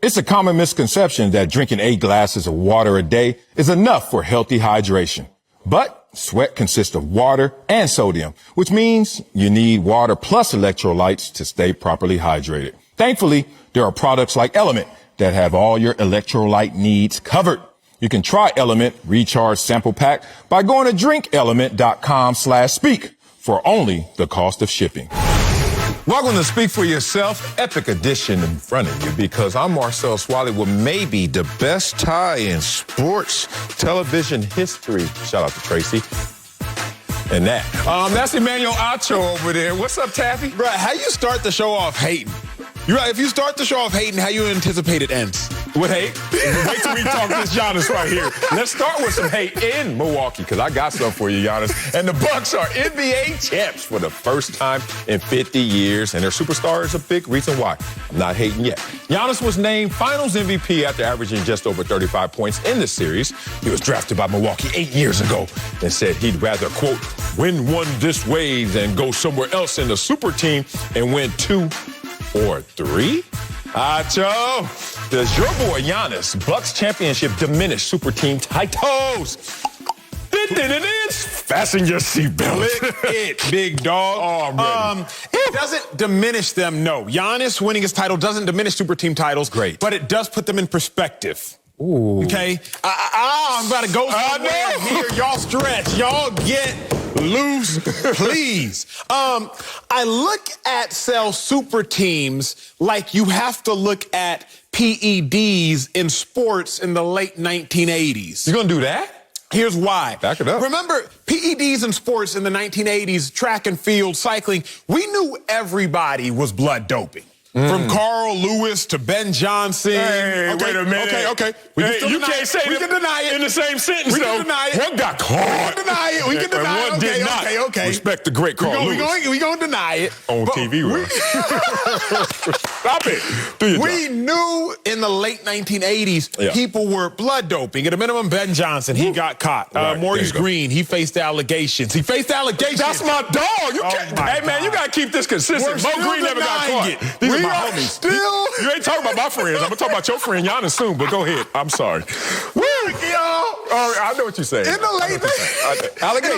It's a common misconception that drinking 8 glasses of water a day is enough for healthy hydration. But sweat consists of water and sodium, which means you need water plus electrolytes to stay properly hydrated. Thankfully, there are products like Element that have all your electrolyte needs covered. You can try Element Recharge Sample Pack by going to drinkelement.com/speak for only the cost of shipping. Welcome to Speak for Yourself, epic edition in front of you, because I'm Marcel Wiley with maybe the best tie in sports television history. Shout out to Tracy. And that's Wiley Acho over there. What's up, Taffy? Bro, how you start the show off hating? You're right. If you start the show off hating, how you anticipate it ends? With hate? Wait till we talk this Giannis right here. Let's start with some hate in Milwaukee, because I got some for you, Giannis. And the Bucks are NBA champs for the first time in 50 years, and their superstar is a big reason why. I'm not hating yet. Giannis was named Finals MVP after averaging just over 35 points in the series. He was drafted by Milwaukee 8 years ago and said he'd rather, quote, win one this way than go somewhere else in the super team and win 2 or 3? Acho, does your boy Giannis Bucks championship diminish super team titles? Fasten your seatbelt. It, big dog. Oh, I'm ready. It doesn't diminish them, no. Giannis winning his title doesn't diminish super team titles. Great. But it does put them in perspective. Ooh. Okay? I'm about to go somewhere here. Y'all stretch. Y'all get loose, please. I look at super teams like you have to look at PEDs in sports in the late 1980s. You gonna do that? Here's why. Back it up. Remember, PEDs in sports in the 1980s, track and field, cycling, we knew everybody was blood doping. From Carl Lewis to Ben Johnson. Hey, okay, wait a minute. Okay. You can't say we can deny it in the same sentence, we though. can deny it. One got caught. We can deny it. We can deny it. One did not. Okay. Respect the great Carl Lewis. We're going to deny it. On TV, right? Stop it. Do your We job. knew in the late 1980s, people were blood doping. At a minimum, Ben Johnson, he got caught. Right, Maurice Green, he faced allegations. That's my dog. You can't. Hey, man, you got to keep this consistent. Mo Green never got caught. These are my homies. You ain't talking about my friends. I'm going to talk about your friend Giannis soon, but go ahead. I'm sorry. I know what you're saying. In the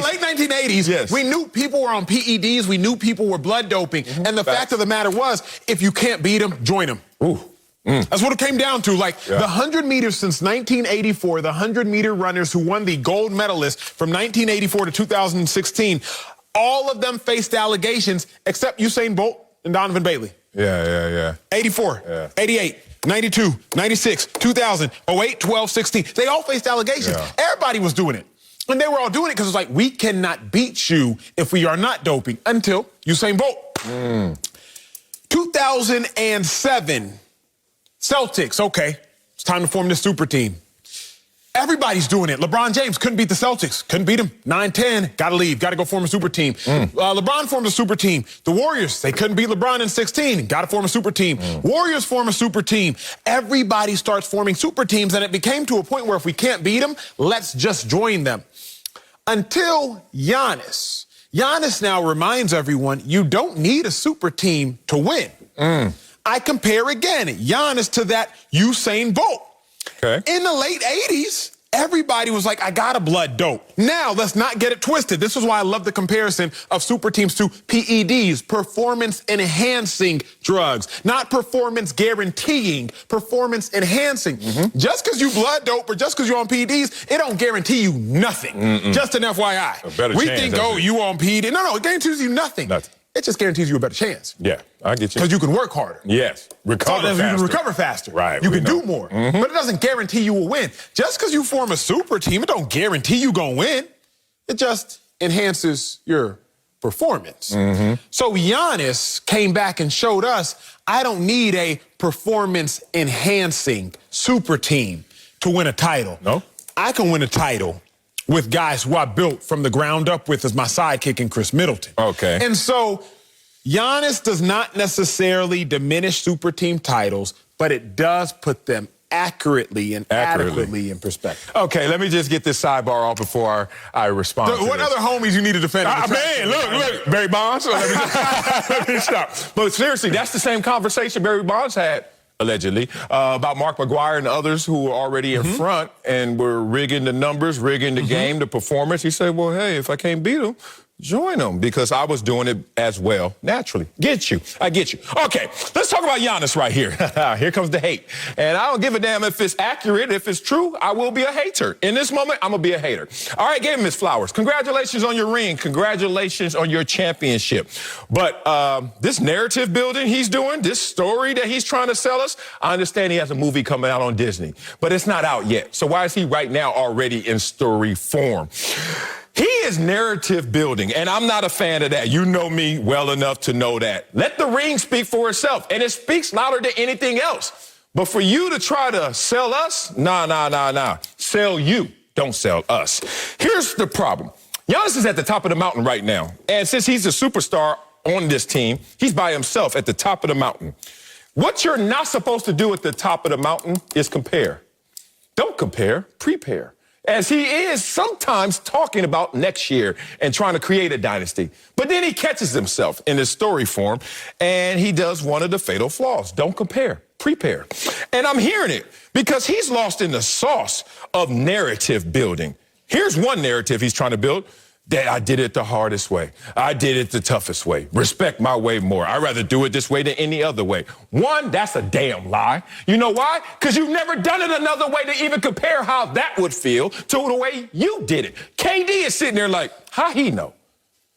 late 1980s, we knew people were on PEDs. We knew people were blood doping. And the fact of the matter was, if you can't beat them, join them. That's what it came down to. Like the 100 meters since 1984, the 100-meter runners who won the gold medalist from 1984 to 2016, all of them faced allegations except Usain Bolt and Donovan Bailey. 84, 88, 92, 96, 2000, 08, 12, 16. They all faced allegations. Everybody was doing it. And they were all doing it because it's like, we cannot beat you if we are not doping until Usain Bolt. 2007, Celtics, okay, it's time to form this super team. Everybody's doing it. LeBron James couldn't beat the Celtics. Couldn't beat them. 9-10. Got to leave. Got to go form a super team. LeBron formed a super team. The Warriors, they couldn't beat LeBron in 16. Got to form a super team. Warriors form a super team. Everybody starts forming super teams, and it became to a point where if we can't beat them, let's just join them. Until Giannis. Giannis now reminds everyone, you don't need a super team to win. I compare again Giannis to that Usain Bolt. In the late 80s, everybody was like, I got a blood dope. Now, let's not get it twisted. This is why I love the comparison of super teams to PEDs, performance-enhancing drugs, not performance-guaranteeing, performance-enhancing. Just because you blood dope or just because you're on PEDs, it don't guarantee you nothing. Just an FYI. We think, oh, you on PED. No, it guarantees you nothing. It just guarantees you a better chance. Yeah, I get you. Because you can work harder. Yes, recover faster. You can recover faster. Right. You can do more. But it doesn't guarantee you will win. Just because you form a super team, it don't guarantee you gonna win. It just enhances your performance. So Giannis came back and showed us, I don't need a performance-enhancing super team to win a title. No? I can win a title with guys who I built from the ground up with as my sidekick in Chris Middleton. And so Giannis does not necessarily diminish super team titles, but it does put them accurately and adequately in perspective. Okay, let me just get this sidebar off before I respond to what this. other homies you need to defend? Man, look, Barry Bonds. Let me stop. But seriously, that's the same conversation Barry Bonds had allegedly, about Mark McGuire and others who were already in front and were rigging the numbers, rigging the game, the performance. He said, well, hey, if I can't beat them, join them, because I was doing it as well, naturally. I get you. Okay, let's talk about Giannis right here. Here comes the hate. And I don't give a damn if it's accurate. If it's true, I will be a hater. In this moment, I'm going to be a hater. All right, give him his flowers. Congratulations on your ring. Congratulations on your championship. But this narrative building he's doing, this story that he's trying to sell us, I understand he has a movie coming out on Disney, but it's not out yet. So why is he right now already in story form? He is narrative building, and I'm not a fan of that. You know me well enough to know that. Let the ring speak for itself, and it speaks louder than anything else. But for you to try to sell us, nah. Sell you, don't sell us. Here's the problem. Giannis is at the top of the mountain right now, and since he's a superstar on this team, he's by himself at the top of the mountain. What you're not supposed to do at the top of the mountain is compare. Don't compare, prepare. As he is sometimes talking about next year and trying to create a dynasty. But then he catches himself in his story form, and he does one of the fatal flaws. Don't compare, prepare. And I'm hearing it because he's lost in the sauce of narrative building. Here's one narrative he's trying to build. That I did it the hardest way. I did it the toughest way. Respect my way more. I'd rather do it this way than any other way. One, that's a damn lie. You know why? Because you've never done it another way to even compare how that would feel to the way you did it. KD is sitting there like, how he know?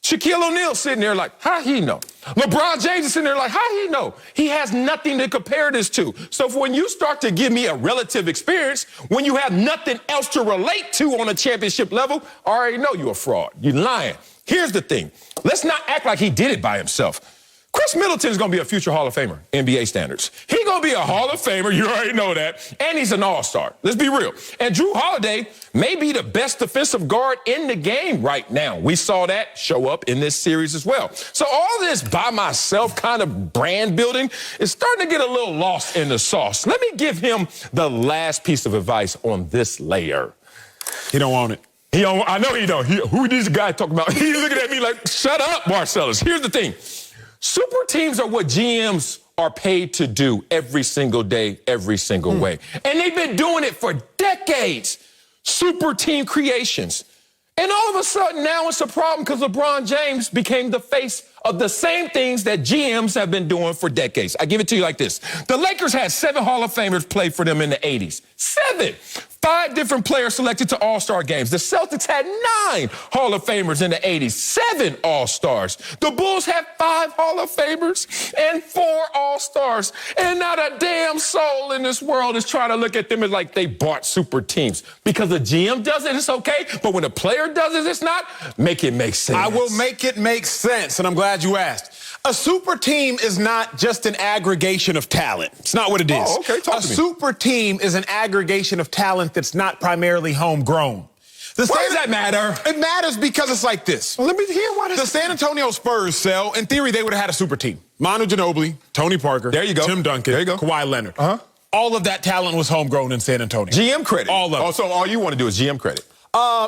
Shaquille O'Neal sitting there like, how he know? LeBron James is sitting there like, how he know? He has nothing to compare this to. So when you start to give me a relative experience, when you have nothing else to relate to on a championship level, I already know you're a fraud. You're lying. Here's the thing. Let's not act like he did it by himself. Chris Middleton is going to be a future Hall of Famer, NBA standards. He's going to be a Hall of Famer. You already know that. And he's an all-star. Let's be real. And Drew Holiday may be the best defensive guard in the game right now. We saw that show up in this series as well. So all this by myself kind of brand building is starting to get a little lost in the sauce. Let me give him the last piece of advice on this layer. He don't want it. I know he don't. Who is this guy talking about? He's looking at me like, shut up, Marcellus. Here's the thing. Super teams are what GMs are paid to do every single day, every single way. And they've been doing it for decades. Super team creations. And all of a sudden now it's a problem because LeBron James became the face of the same things that GMs have been doing for decades. I give it to you like this. The Lakers had 7 Hall of Famers play for them in the 80s. 7. 5 different players selected to All-Star games. The Celtics had 9 Hall of Famers in the 80s. 7 All-Stars. The Bulls had 5 Hall of Famers and 4 All-Stars. And not a damn soul in this world is trying to look at them as like they bought super teams. Because the GM does it, it's okay. But when a player does it, it's not. Make it make sense. I will make it make sense, and I'm glad you asked. A super team is not just an aggregation of talent. It's not what it is. Oh, okay. Talk to me. A super team is an aggregation of talent that's not primarily homegrown. Why does that matter? It matters because it's like this. Well, let me hear why The San Antonio Spurs sell, in theory, they would have had a super team. Manu Ginobili, Tony Parker, There you go. Tim Duncan, There you go. Kawhi Leonard. Uh-huh. All of that talent was homegrown in San Antonio. GM credit. All of it. Also, all you want to do is GM credit.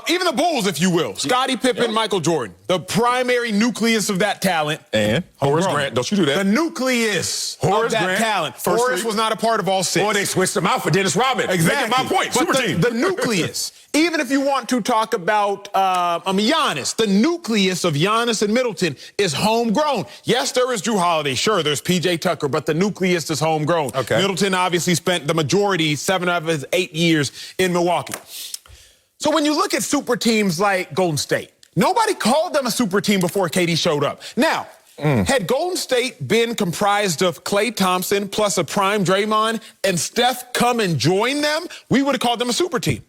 Even the Bulls, if you will. Scottie Pippen, Michael Jordan. The primary nucleus of that talent. And Horace Grant. Don't you do that. The nucleus Horace of that Grant, talent. first Horace league. was not a part of all 6. Or they switched him out for Dennis Rodman. Exactly. Making my point. But Super team. the nucleus. Even if you want to talk about Giannis, the nucleus of Giannis and Middleton is homegrown. Yes, there is Drew Holiday. Sure, there's P.J. Tucker, but the nucleus is homegrown. Okay. Middleton obviously spent the majority, 7 of his 8 years in Milwaukee. So when you look at super teams like Golden State, nobody called them a super team before KD showed up. Now, had Golden State been comprised of Klay Thompson plus a prime Draymond and Steph come and join them, we would have called them a super team.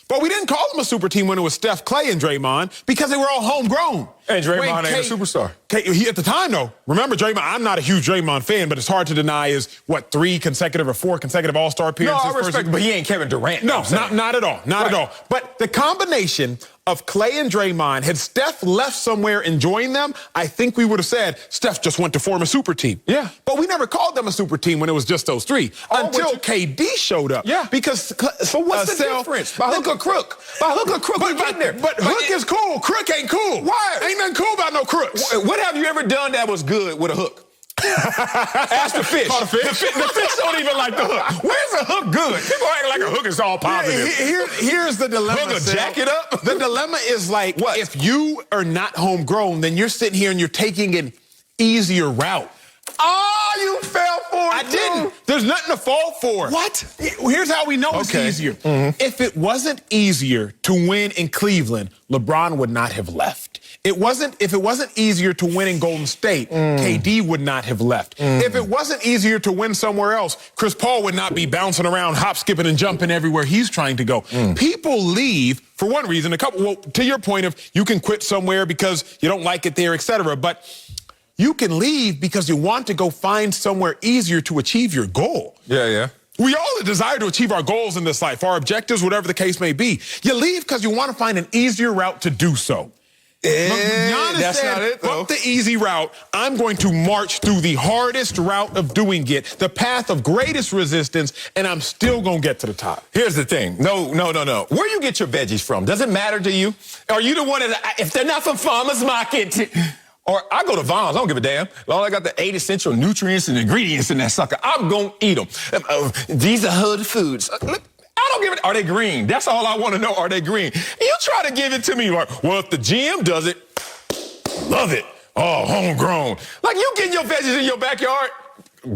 But we didn't call them a super team when it was Steph, Klay, and Draymond because they were all homegrown. And Draymond ain't a superstar. He, at the time, though, remember Draymond, I'm not a huge Draymond fan, but it's hard to deny is, 3 consecutive or 4 consecutive All-Star appearances? No, I respect, but he ain't Kevin Durant. No, not at all. Not at all. But the combination of Klay and Draymond, had Steph left somewhere enjoying them, I think we would have said Steph just went to form a super team. Yeah. But we never called them a super team when it was just those 3 until KD showed up. Yeah. Because but what's the difference? By hook or crook. By hook or crook, we getting there. But hook is cool. Crook ain't cool. Why? Ain't nothing cool about no crooks. What have you ever done that was good with a hook? Ask the fish. Caught a fish? The fish don't even like the hook. Where's the hook good? People act like a hook is all positive. Here's the dilemma. Hook a jacket up? The dilemma is like, what? If you are not homegrown, then you're sitting here and you're taking an easier route. Oh, you fell for it. I didn't. There's nothing to fall for. What? Here's how we know it's easier. If it wasn't easier to win in Cleveland, LeBron would not have left. If it wasn't easier to win in Golden State, KD would not have left. If it wasn't easier to win somewhere else, Chris Paul would not be bouncing around, hop, skipping, and jumping everywhere he's trying to go. People leave for one reason. To your point of you can quit somewhere because you don't like it there, etc. But you can leave because you want to go find somewhere easier to achieve your goal. Yeah. We all desire to achieve our goals in this life, our objectives, whatever the case may be. You leave because you want to find an easier route to do so. Giannis That's said, not it, though. fuck the easy route. I'm going to march through the hardest route of doing it, the path of greatest resistance, and I'm still going to get to the top. Here's the thing. No. Where you get your veggies from? Does it matter to you? Are you the one that, if they're not from farmer's market, or I go to Vons, I don't give a damn. As long as I got the 8 essential nutrients and ingredients in that sucker, I'm going to eat them. These are hood foods. I don't give it. Are they green? That's all I want to know. Are they green? You try to give it to me like, well, if the GM does it, love it. Oh, homegrown. Like, you getting your veggies in your backyard?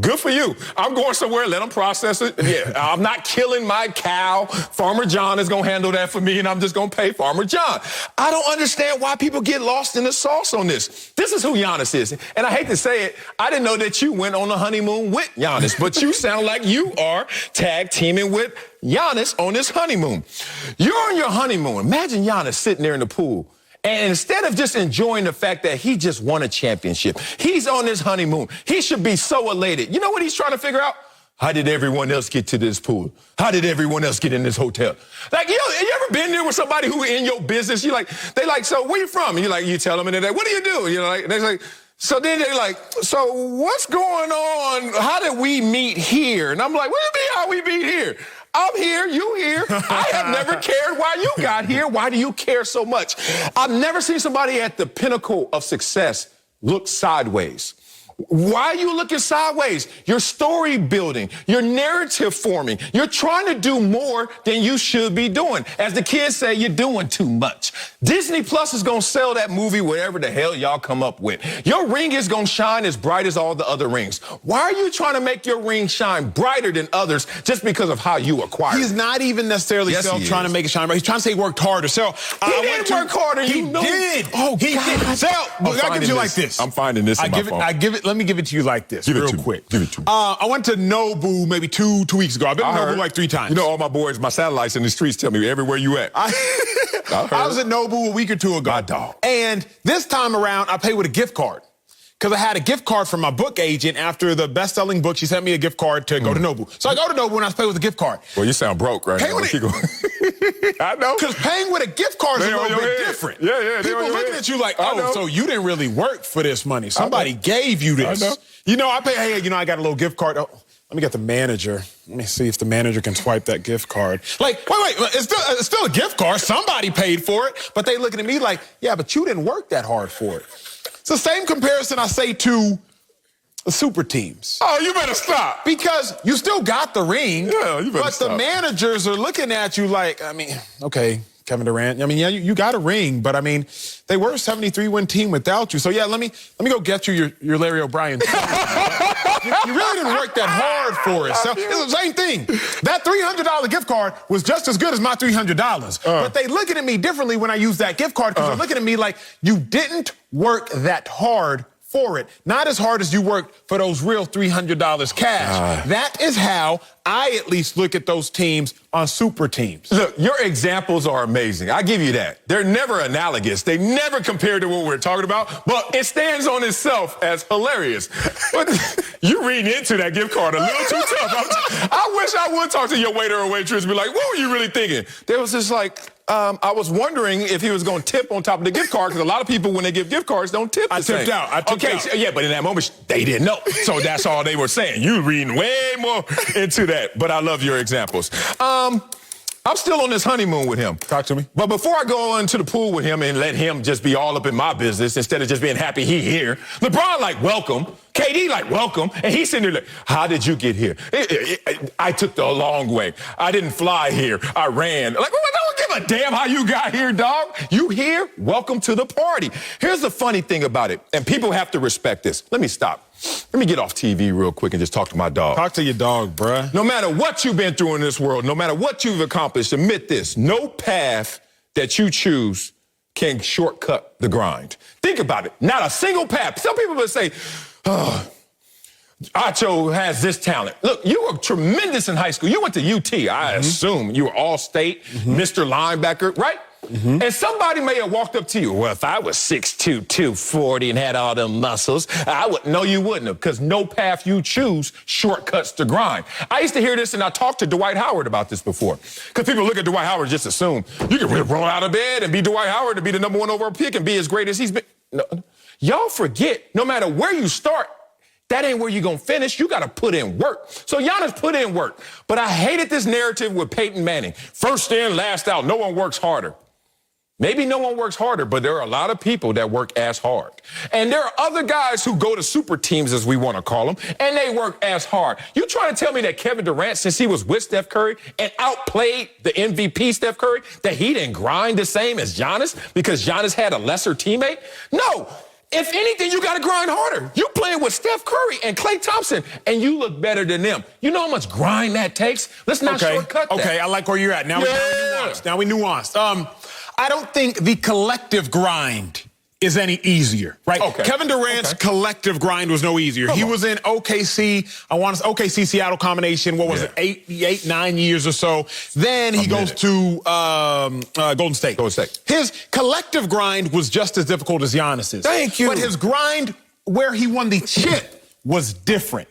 Good for you. I'm going somewhere, let them process it. Yeah, I'm not killing my cow. Farmer John is going to handle that for me, and I'm just going to pay Farmer John. I don't understand why people get lost in the sauce on this. This is who Giannis is. And I hate to say it, I didn't know that you went on a honeymoon with Giannis, but you sound like you are tag teaming with Giannis on this honeymoon. You're on your honeymoon. Imagine Giannis sitting there in the pool. And instead of just enjoying the fact that he just won a championship, he's on his honeymoon. He should be so elated. You know what he's trying to figure out? How did everyone else get to this pool? How did everyone else get in this hotel? Like, you ever been there with somebody who in your business? They like, so where you from? And you tell them, and they're like, what do you do? And they're like, so then they're like, so what's going on? How did we meet here? And I'm like, what do you mean how we meet here? I'm here, you here. I have never cared why you got here. Why do you care so much? I've never seen somebody at the pinnacle of success look sideways. Why are you looking sideways? You're story building. You're narrative forming. You're trying to do more than you should be doing. As the kids say, you're doing too much. Disney Plus is going to sell that movie whatever the hell y'all come up with. Your ring is going to shine as bright as all the other rings. Why are you trying to make your ring shine brighter than others just because of how you acquired it? He's not even necessarily trying to make it shine bright. He's trying to say he worked harder. So he did work harder. He did. Oh, he did. So I give it to you like this. I'm finding this in my phone. Let me give it to you like this, real quick. Give it to me. I went to Nobu maybe two weeks ago. I've been to Nobu like 3 times. You know, all my boys, my satellites in the streets tell me everywhere you at. I was at Nobu a week or 2 ago. My dog. And this time around, I paid with a gift card. Because I had a gift card from my book agent after the best-selling book. She sent me a gift card to go to Nobu. So I go to Nobu and I pay with a gift card. Well, you sound broke right now. I know. Because paying with a gift card is a little bit different. Yeah. People looking at you like, oh, so you didn't really work for this money. Somebody gave you this. I know. You know, I pay, hey, I got a little gift card. Oh, let me get the manager. Let me see if the manager can swipe that gift card. Like, wait, it's still a gift card. Somebody paid for it. But they looking at me like, yeah, but you didn't work that hard for it. It's the same comparison I say to the super teams. Oh, you better stop. Because you still got the ring. Yeah, you better but stop. The managers are looking at you like, I mean, okay, Kevin Durant. I mean, yeah, you got a ring, but I mean, they were a 73-win team without you. So yeah, let me go get you your Larry O'Brien. You really didn't work that hard for it. So it's the same thing. That $300 gift card was just as good as my $300. But they looking at me differently when I use that gift card because they're looking at me like you didn't work that hard for it. Not as hard as you worked for those real $300 cash. That is how I at least look at those teams on super teams. Look, your examples are amazing. I give you that. They're never analogous. They never compare to what we're talking about, but it stands on itself as hilarious. But you're reading into that gift card a little too tough. I wish I would talk to your waiter or waitress and be like, what were you really thinking? There was this I was wondering if he was going to tip on top of the gift card because a lot of people, when they give gift cards, don't tip the same. I tipped out. So, yeah, but in that moment, they didn't know. So that's all they were saying. You reading way more into that. But I love your examples. I'm still on this honeymoon with him. Talk to me. But before I go into the pool with him and let him just be all up in my business instead of just being happy he here, LeBron like, welcome. KD like, welcome. And he's sitting there like, how did you get here? I took the long way. I didn't fly here. I ran. Like, well, don't give a damn how you got here, dog. You here? Welcome to the party. Here's the funny thing about it, and people have to respect this. Let me stop. Let me get off TV real quick and just talk to my dog. Talk to your dog, bruh. No matter what you've been through in this world, no matter what you've accomplished, admit this. No path that you choose can shortcut the grind. Think about it. Not a single path. Some people will say, oh, Acho has this talent. Look, you were tremendous in high school. You went to UT. I assume you were all-state, Mr. Linebacker, right? And somebody may have walked up to you. Well, if I was 6'2", 240 and had all them muscles, I would. No, you wouldn't have, because no path you choose shortcuts the grind. I used to hear this, and I talked to Dwight Howard about this before. Because people look at Dwight Howard and just assume you can roll out of bed and be Dwight Howard and be the #1 overall pick and be as great as he's been. No, y'all forget, no matter where you start, that ain't where you're going to finish. You got to put in work. So Giannis put in work. But I hated this narrative with Peyton Manning. First in, last out. No one works harder. Maybe no one works harder, but there are a lot of people that work as hard. And there are other guys who go to super teams, as we want to call them, and they work as hard. You trying to tell me that Kevin Durant, since he was with Steph Curry and outplayed the MVP Steph Curry, that he didn't grind the same as Giannis because Giannis had a lesser teammate? No. If anything, you got to grind harder. You playing with Steph Curry and Klay Thompson, and you look better than them. You know how much grind that takes? Let's not shortcut that. Okay, I like where you're at. Now we nuanced. I don't think the collective grind is any easier, right? Okay. Kevin Durant's collective grind was no easier. He was in OKC, OKC Seattle combination, what was it, 9 years or so. Then he goes to Golden State. His collective grind was just as difficult as Giannis's. Thank you. But his grind where he won the chip was different.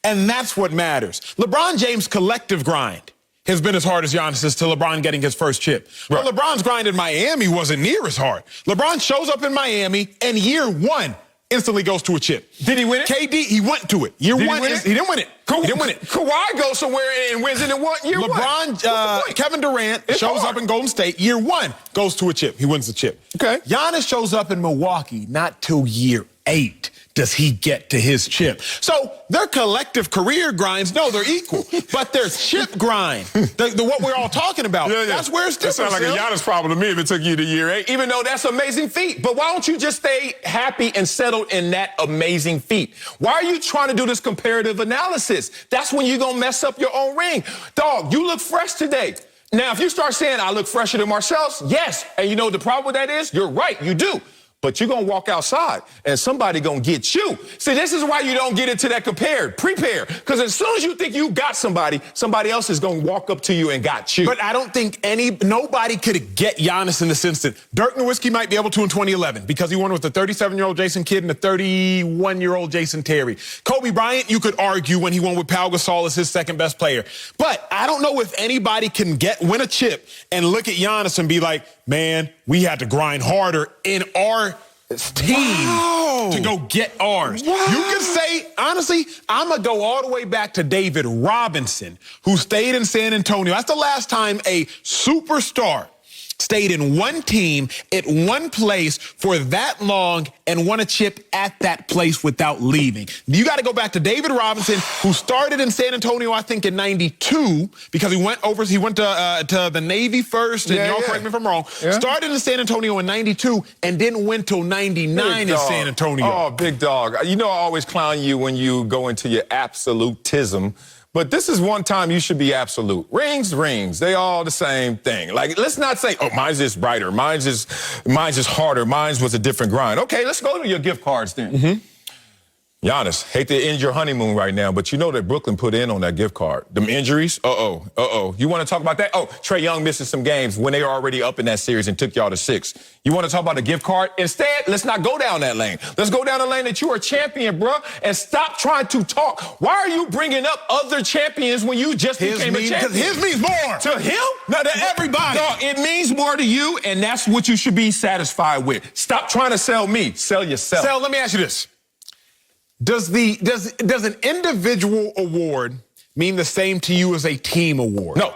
And that's what matters. LeBron James' collective grind has been as hard as Giannis's to LeBron getting his first chip. Right. But LeBron's grind in Miami wasn't near as hard. LeBron shows up in Miami, and year one instantly goes to a chip. Did he win it? KD, he went to it. Year one, he didn't win it. He didn't win it. Kawhi goes somewhere and wins it in year one. LeBron, Kevin Durant shows up in Golden State. Year one goes to a chip. He wins the chip. Okay. Giannis shows up in Milwaukee not till year 8. Does he get to his chip? So their collective career grinds, no, they're equal. But their chip grind, what we're all talking about, that's where it's different. That sounds like a Giannis problem to me if it took you to year 8, even though that's an amazing feat. But why don't you just stay happy and settled in that amazing feat? Why are you trying to do this comparative analysis? That's when you're going to mess up your own ring. Dog, you look fresh today. Now, if you start saying I look fresher than Marcel's, yes. And you know what the problem with that is? You're right, you do. But you're going to walk outside, and somebody going to get you. See, this is why you don't get into that prepare. Because as soon as you think you got somebody else is going to walk up to you and got you. But I don't think nobody could get Giannis in this instant. Dirk Nowitzki might be able to in 2011 because he won with the 37-year-old Jason Kidd and the 31-year-old Jason Terry. Kobe Bryant, you could argue when he won with Pau Gasol as his second best player. But I don't know if anybody can win a chip and look at Giannis and be like, man, we had to grind harder in our team to go get ours. Wow. You can say, honestly, I'm going to go all the way back to David Robinson, who stayed in San Antonio. That's the last time a superstar stayed in one team at one place for that long and won a chip at that place without leaving. You got to go back to David Robinson, who started in San Antonio, I think, in '92, because he went to the Navy first, and y'all correct me if I'm wrong. Started in San Antonio in '92 and didn't win till '99 in San Antonio. Oh, big dog. You know I always clown you when you go into your absolutism. But this is one time you should be absolute. Rings, they all the same thing. Like, let's not say, oh, mine's is brighter, mine's is harder, mine's was a different grind. Okay, let's go to your gift cards then. Giannis, hate to end your honeymoon right now, but you know that Brooklyn put in on that gift card. Them injuries, You want to talk about that? Oh, Trae Young missing some games when they were already up in that series and took y'all to 6. You want to talk about a gift card? Instead, let's not go down that lane. Let's go down the lane that you are a champion, bro, and stop trying to talk. Why are you bringing up other champions when you just became a champion? Because his means more. To him? Not to everybody. No, it means more to you, and that's what you should be satisfied with. Stop trying to sell me. Sell yourself. Let me ask you this. Does an individual award mean the same to you as a team award? No.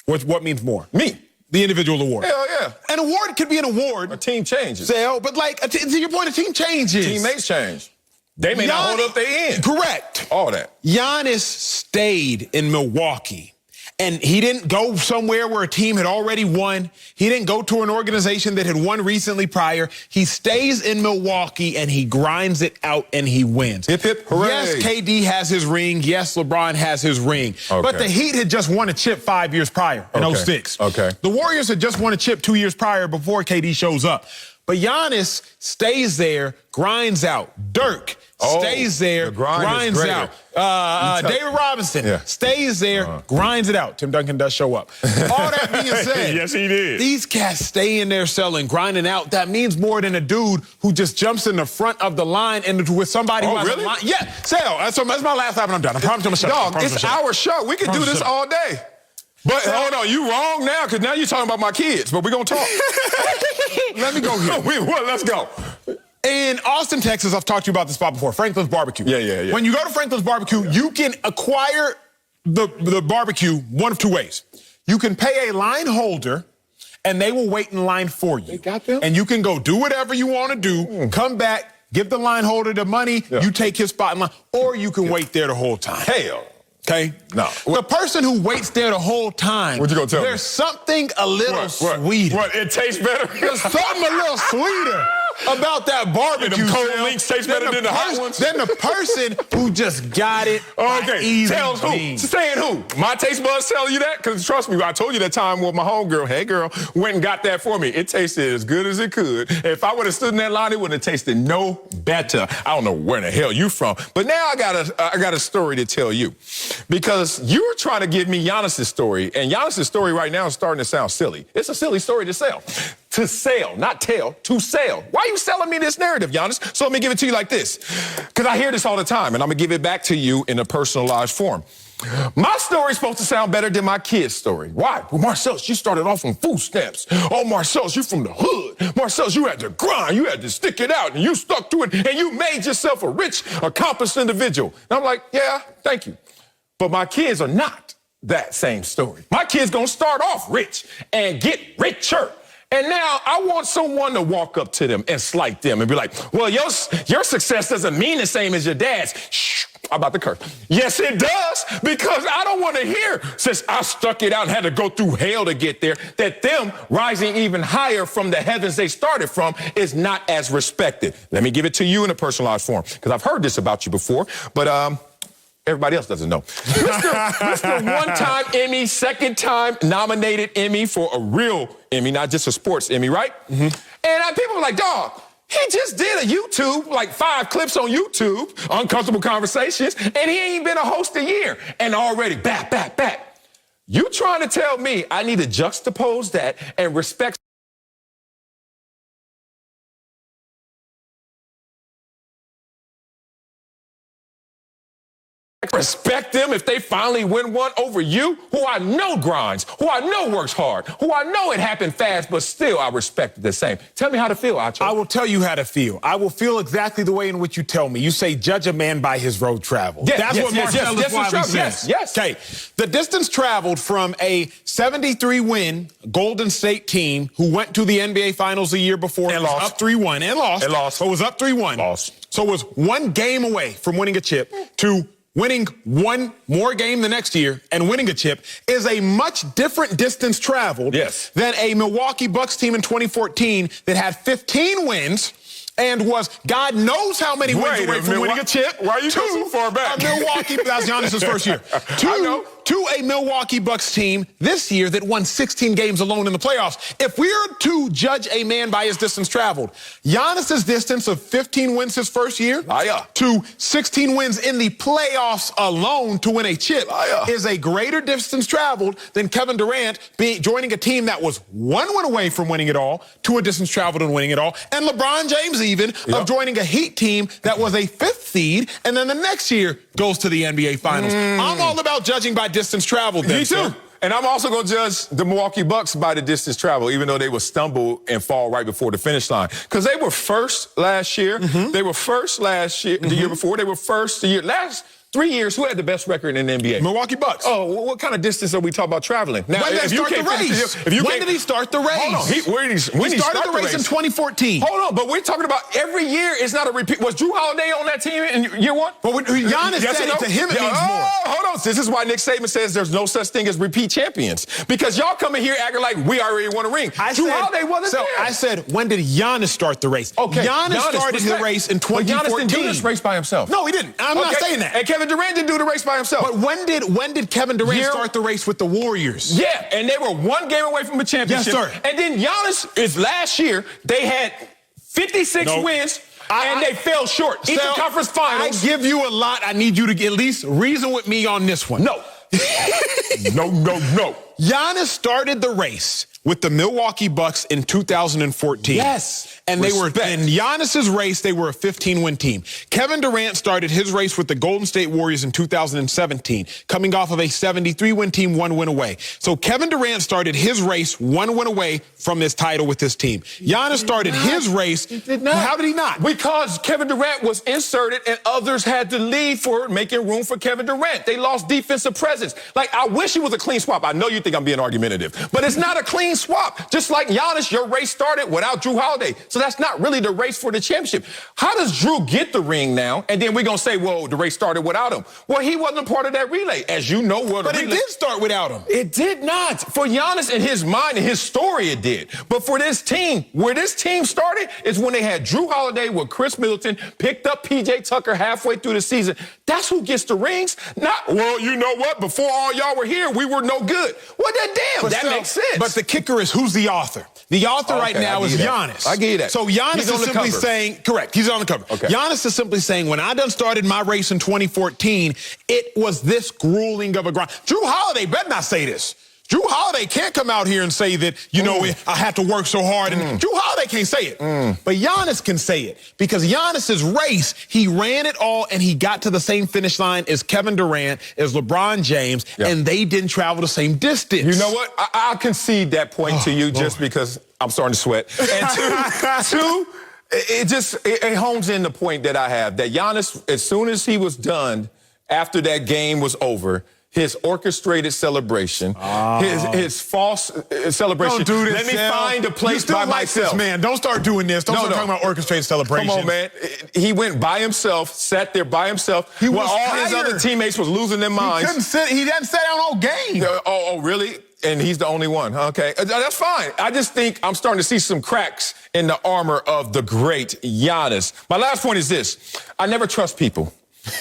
What means more? Me. The individual award. Hell yeah. An award could be an award. A team changes. Sale, but like, to your point, a team changes. Teammates change. They may not hold up their end. Correct. All that. Giannis stayed in Milwaukee. And he didn't go somewhere where a team had already won. He didn't go to an organization that had won recently prior. He stays in Milwaukee and he grinds it out and he wins. Hip, hip, hooray. Yes, KD has his ring. Yes, LeBron has his ring. Okay. But the Heat had just won a chip 5 years prior in 06. Okay. The Warriors had just won a chip 2 years prior before KD shows up. But Giannis stays there, grinds out. Dirk stays there, grinds out. David Robinson stays there, grinds it out. Tim Duncan does show up. All that being said, yes, he did. These cats stay in there selling, grinding out. That means more than a dude who just jumps in the front of the line and with somebody who has a line. Yeah, Sal, that's my last time and I'm done. I promise I'm shut up. Dog, it's our show. We can do this all day. But hold on, you wrong now, because now you're talking about my kids, but we're going to talk. Let me go here. Let's go. In Austin, Texas, I've talked to you about this spot before, Franklin's Barbecue. Yeah. When you go to Franklin's Barbecue, you can acquire the barbecue one of two ways. You can pay a line holder, and they will wait in line for you. They got them? And you can go do whatever you want to do, come back, give the line holder the money, you take his spot in line, or you can wait there the whole time. Hell. Okay? No. The person who waits there the whole time, what you gonna tell there's me? Something a little sweeter. What? It tastes better? There's something a little sweeter about that barbecue. Them cold links taste better than the hot ones? Than the person who just got it. Okay, tell who? Saying who? My taste buds telling you that? Because trust me, I told you that time with my homegirl, hey girl, went and got that for me. It tasted as good as it could. If I would have stood in that line, it wouldn't have tasted no better. I don't know where the hell you from, but now I got a story to tell you. Because you were trying to give me Giannis' story, and Giannis' story right now is starting to sound silly. It's a silly story to sell. To sell, not tell, to sell. Why are you selling me this narrative, Giannis? So let me give it to you like this. Because I hear this all the time, and I'm going to give it back to you in a personalized form. My story's supposed to sound better than my kid's story. Why? Well, Marcellus, you started off on food stamps. Oh, Marcellus, you from the hood. Marcellus, you had to grind. You had to stick it out, and you stuck to it, and you made yourself a rich, accomplished individual. And I'm like, yeah, thank you. But my kids are not that same story. My kids gonna start off rich and get richer. And now I want someone to walk up to them and slight them and be like, well, your success doesn't mean the same as your dad's. Shh, I'm about to curse. Yes, it does, because I don't want to hear, since I stuck it out and had to go through hell to get there, that them rising even higher from the heavens they started from is not as respected. Let me give it to you in a personalized form, because I've heard this about you before, but everybody else doesn't know. Mr. One-time Emmy, second-time nominated Emmy for a real Emmy, not just a sports Emmy, right? Mm-hmm. And people were like, dog, he just did a YouTube, like 5 clips on YouTube, Uncomfortable Conversations, and he ain't been a host a year. And already, back. You trying to tell me I need to juxtapose that and respect them if they finally win one over you, who I know grinds, who I know works hard, who I know it happened fast, but still I respect it the same. Tell me how to feel, Acho. I will tell you how to feel. I will feel exactly the way in which you tell me. You say, judge a man by his road travel. Yes, That's what Marcellus Wiley says. Yes. Okay. The distance traveled from a 73-win Golden State team who went to the NBA Finals a year before and lost. Up 3-1 and lost. And lost. So it was up 3-1. Lost. So it was one game away from winning a chip to winning one more game the next year and winning a chip is a much different distance traveled than a Milwaukee Bucks team in 2014 that had 15 wins and was God knows how many wins away from winning a chip. Why are you going so far back? Milwaukee, that's Giannis' first year. To a Milwaukee Bucks team this year that won 16 games alone in the playoffs. If we are to judge a man by his distance traveled, Giannis' distance of 15 wins his first year to 16 wins in the playoffs alone to win a chip is a greater distance traveled than Kevin Durant joining a team that was one win away from winning it all to a distance traveled and winning it all. And LeBron James even of joining a Heat team that was a 5th seed and then the next year goes to the NBA Finals. I'm all about judging by distance traveled. Me too. And I'm also going to judge the Milwaukee Bucks by the distance travel, even though they will stumble and fall right before the finish line. Because they were first last year. They were first last year, the year before. They were first the year. 3 years, who had the best record in the NBA? Milwaukee Bucks. Oh, what kind of distance are we talking about traveling? Now, When did he start the race? When did he start the race? Hold on. He started the race in 2014. Hold on, but we're talking about every year is not a repeat. Was Drew Holiday on that team in year one? But when Giannis said it, to him it means more. Hold on. This is why Nick Sabin says there's no such thing as repeat champions. Because y'all come in here acting like we already won a ring. Drew Holiday wasn't there. I said, when did Giannis start the race? Okay. Giannis started the race in 2014. But Giannis didn't do this race by himself. No, he didn't. I'm not saying that. And Kevin Durant didn't do the race by himself. But when did Kevin Durant start the race with the Warriors? Yeah, and they were one game away from a championship. Yes, sir. And then Giannis, last year, they had 56 wins, and they fell short. Eastern Conference Finals. I give you a lot. I need you to at least reason with me on this one. No. No. Giannis started the race with the Milwaukee Bucks in 2014. Yes. And they were in Giannis's race, they were a 15-win team. Kevin Durant started his race with the Golden State Warriors in 2017, coming off of a 73-win team, 1 win away. So Kevin Durant started his race 1 win away from his title with his team. Giannis started his race. He did not. How did he not? Because Kevin Durant was inserted and others had to leave for making room for Kevin Durant. They lost defensive presence. Like, I wish it was a clean swap. I know you think I'm being argumentative, but it's not a clean swap. Just like Giannis, your race started without Drew Holiday. So that's not really the race for the championship. How does Drew get the ring now? And then we're going to say, well, the race started without him. Well, he wasn't a part of that relay. As you know, but it did start without him. It did not. For Giannis and his mind and his story, it did. But for this team, where this team started is when they had Drew Holiday with Chris Middleton, picked up P.J. Tucker halfway through the season. That's who gets the rings. Not, well, you know what? Before all y'all were here, we were no good. Well, that makes sense. But the kicker is, who's the author? The author right now is Giannis. I get you that. So Giannis is simply saying, correct, he's on the cover. Okay. Giannis is simply saying, when I done started my race in 2014, it was this grueling of a grind. Drew Holiday better not say this. Drew Holiday can't come out here and say that, you know, I had to work so hard. And Drew Holiday can't say it. But Giannis can say it. Because Giannis's race, he ran it all and he got to the same finish line as Kevin Durant, as LeBron James, and they didn't travel the same distance. You know what? I'll concede that point to you just because I'm starting to sweat. And two, it hones in the point that I have, that Giannis, as soon as he was done, after that game was over, his orchestrated celebration, his false celebration. Don't do this, Let me find a place by myself. This, man. Don't start doing this. Don't start talking about orchestrated celebration. Come on, man. He went by himself, sat there by himself. While all his other teammates was losing their minds. He didn't sit down all game. Oh, really? And he's the only one. Okay, that's fine. I just think I'm starting to see some cracks in the armor of the great Giannis. My last point is this. I never trust people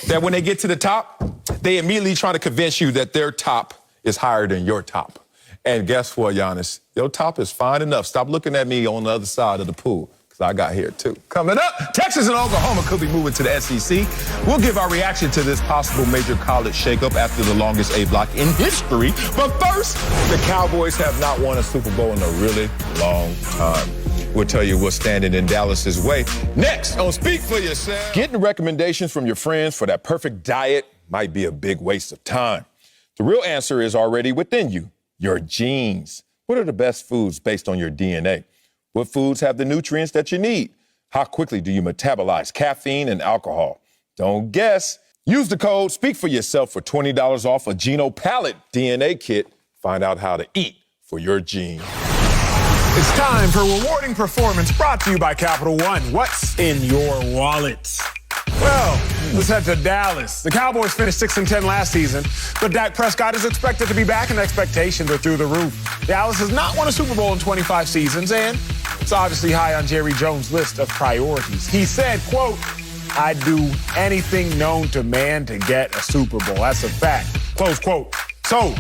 that when they get to the top, they immediately try to convince you that their top is higher than your top. And guess what, Giannis? Your top is fine enough. Stop looking at me on the other side of the pool, because I got here too. Coming up, Texas and Oklahoma could be moving to the SEC. We'll give our reaction to this possible major college shakeup after the longest A block in history. But first, the Cowboys have not won a Super Bowl in a really long time. We'll tell you what's standing in Dallas's way next on Speak for Yourself. Getting recommendations from your friends for that perfect diet might be a big waste of time. The real answer is already within you, your genes. What are the best foods based on your DNA? What foods have the nutrients that you need? How quickly do you metabolize caffeine and alcohol? Don't guess. Use the code Speak for Yourself for $20 off a Geno Palette DNA kit. Find out how to eat for your genes. It's time for Rewarding Performance, brought to you by Capital One. What's in your wallet? Well, let's head to Dallas. The Cowboys finished 6-10 last season, but Dak Prescott is expected to be back and expectations are through the roof. Dallas has not won a Super Bowl in 25 seasons, and it's obviously high on Jerry Jones' list of priorities. He said, quote, "I'd do anything known to man to get a Super Bowl." That's a fact. Close quote. So,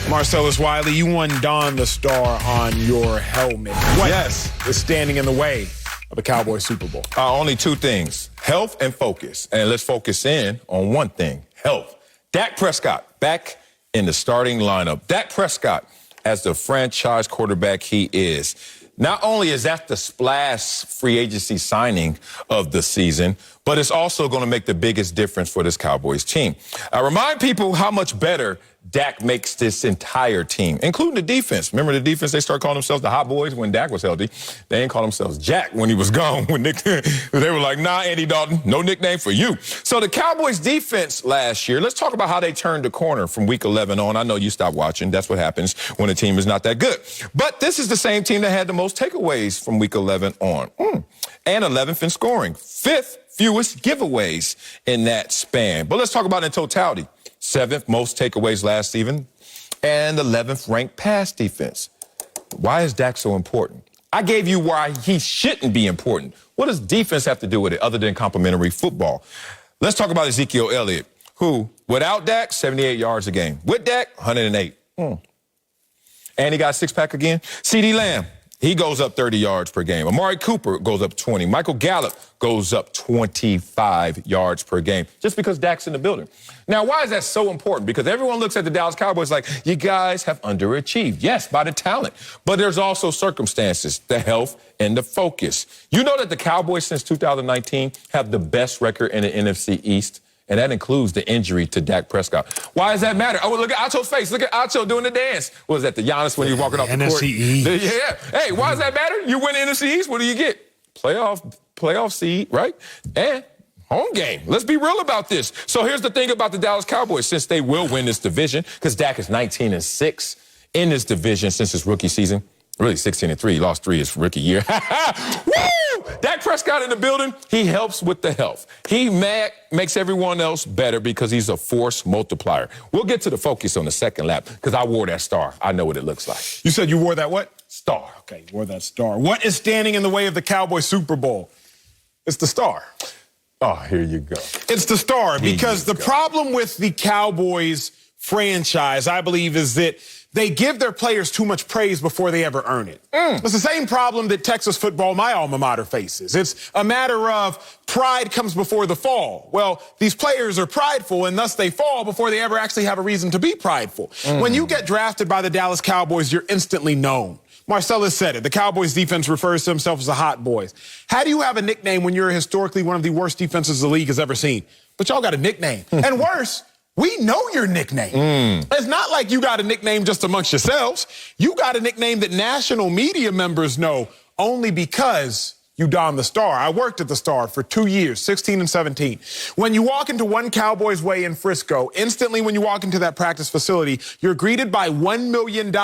Marcellus Wiley, you won Don the Star on your helmet. What is standing in the way of a Cowboys Super Bowl? Only two things, health and focus. And let's focus in on one thing, health. Dak Prescott back in the starting lineup. Dak Prescott, as the franchise quarterback he is, not only is that the splash free agency signing of the season, but it's also going to make the biggest difference for this Cowboys team. I remind people how much better Dak makes this entire team, including the defense. Remember the defense, they started calling themselves the Hot Boys when Dak was healthy. They didn't call themselves Jack when he was gone. When Nick, they were like, nah, Andy Dalton, no nickname for you. So the Cowboys defense last year, let's talk about how they turned the corner from week 11 on. I know you stopped watching. That's what happens when a team is not that good. But this is the same team that had the most takeaways from week 11 on. And 11th in scoring. 5th fewest giveaways in that span. But let's talk about it in totality. 7th most takeaways last season, and 11th ranked pass defense. Why is Dak so important? I gave you why he shouldn't be important. What does defense have to do with it other than complimentary football? Let's talk about Ezekiel Elliott, who, without Dak, 78 yards a game. With Dak, 108. And he got a six-pack again. CeeDee Lamb, he goes up 30 yards per game. Amari Cooper goes up 20. Michael Gallup goes up 25 yards per game just because Dak's in the building. Now, why is that so important? Because everyone looks at the Dallas Cowboys like, you guys have underachieved. Yes, by the talent. But there's also circumstances, the health and the focus. You know that the Cowboys since 2019 have the best record in the NFC East? And that includes the injury to Dak Prescott. Why does that matter? Oh, look at Acho's face. Look at Acho doing the dance. What was that, the Giannis when he was walking off the court? NFC East. Yeah. Hey, why does that matter? You win the NFC East, what do you get? Playoff seed, right? And home game. Let's be real about this. So here's the thing about the Dallas Cowboys. Since they will win this division, because Dak is 19-6 in this division since his rookie season. Really 16-3. He lost 3 his rookie year. Woo! Dak Prescott in the building, he helps with the health. He makes everyone else better because he's a force multiplier. We'll get to the focus on the second lap because I wore that star. I know what it looks like. You said you wore that what? Star. Okay, you wore that star. What is standing in the way of the Cowboys Super Bowl? It's the star. Oh, here you go. It's the star because the problem with the Cowboys franchise, I believe, is that they give their players too much praise before they ever earn it. It's the same problem that Texas football, my alma mater, faces. It's a matter of pride comes before the fall. Well, these players are prideful, and thus they fall before they ever actually have a reason to be prideful. When you get drafted by the Dallas Cowboys, you're instantly known. Marcellus said it. The Cowboys defense refers to himself as the Hot Boys. How do you have a nickname when you're historically one of the worst defenses the league has ever seen? But y'all got a nickname. And worse, we know your nickname. It's not like you got a nickname just amongst yourselves. You got a nickname that national media members know only because you donned the star. I worked at the Star for 2 years, 16 and 17. When you walk into One Cowboys Way in Frisco, instantly when you walk into that practice facility, you're greeted by $1 million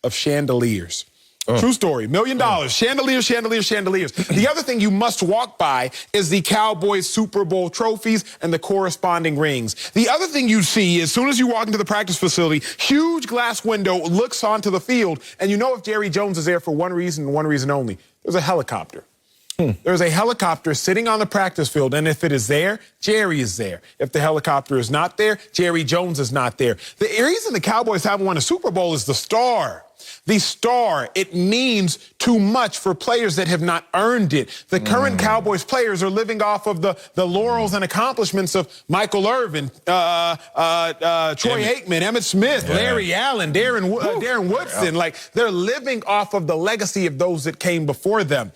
of chandeliers. True story. $1 million. Chandeliers, chandeliers, chandeliers. The other thing you must walk by is the Cowboys Super Bowl trophies and the corresponding rings. The other thing you see as soon as you walk into the practice facility, huge glass window looks onto the field, and you know if Jerry Jones is there for one reason and one reason only. There's a helicopter. There's a helicopter sitting on the practice field, and if it is there, Jerry is there. If the helicopter is not there, Jerry Jones is not there. The reason the Cowboys haven't won a Super Bowl is the star. The star, it means too much for players that have not earned it. The current Cowboys players are living off of the laurels and accomplishments of Michael Irvin, Troy Aikman, Emmitt Smith, Larry Allen, Darren Woodson. Like, they're living off of the legacy of those that came before them.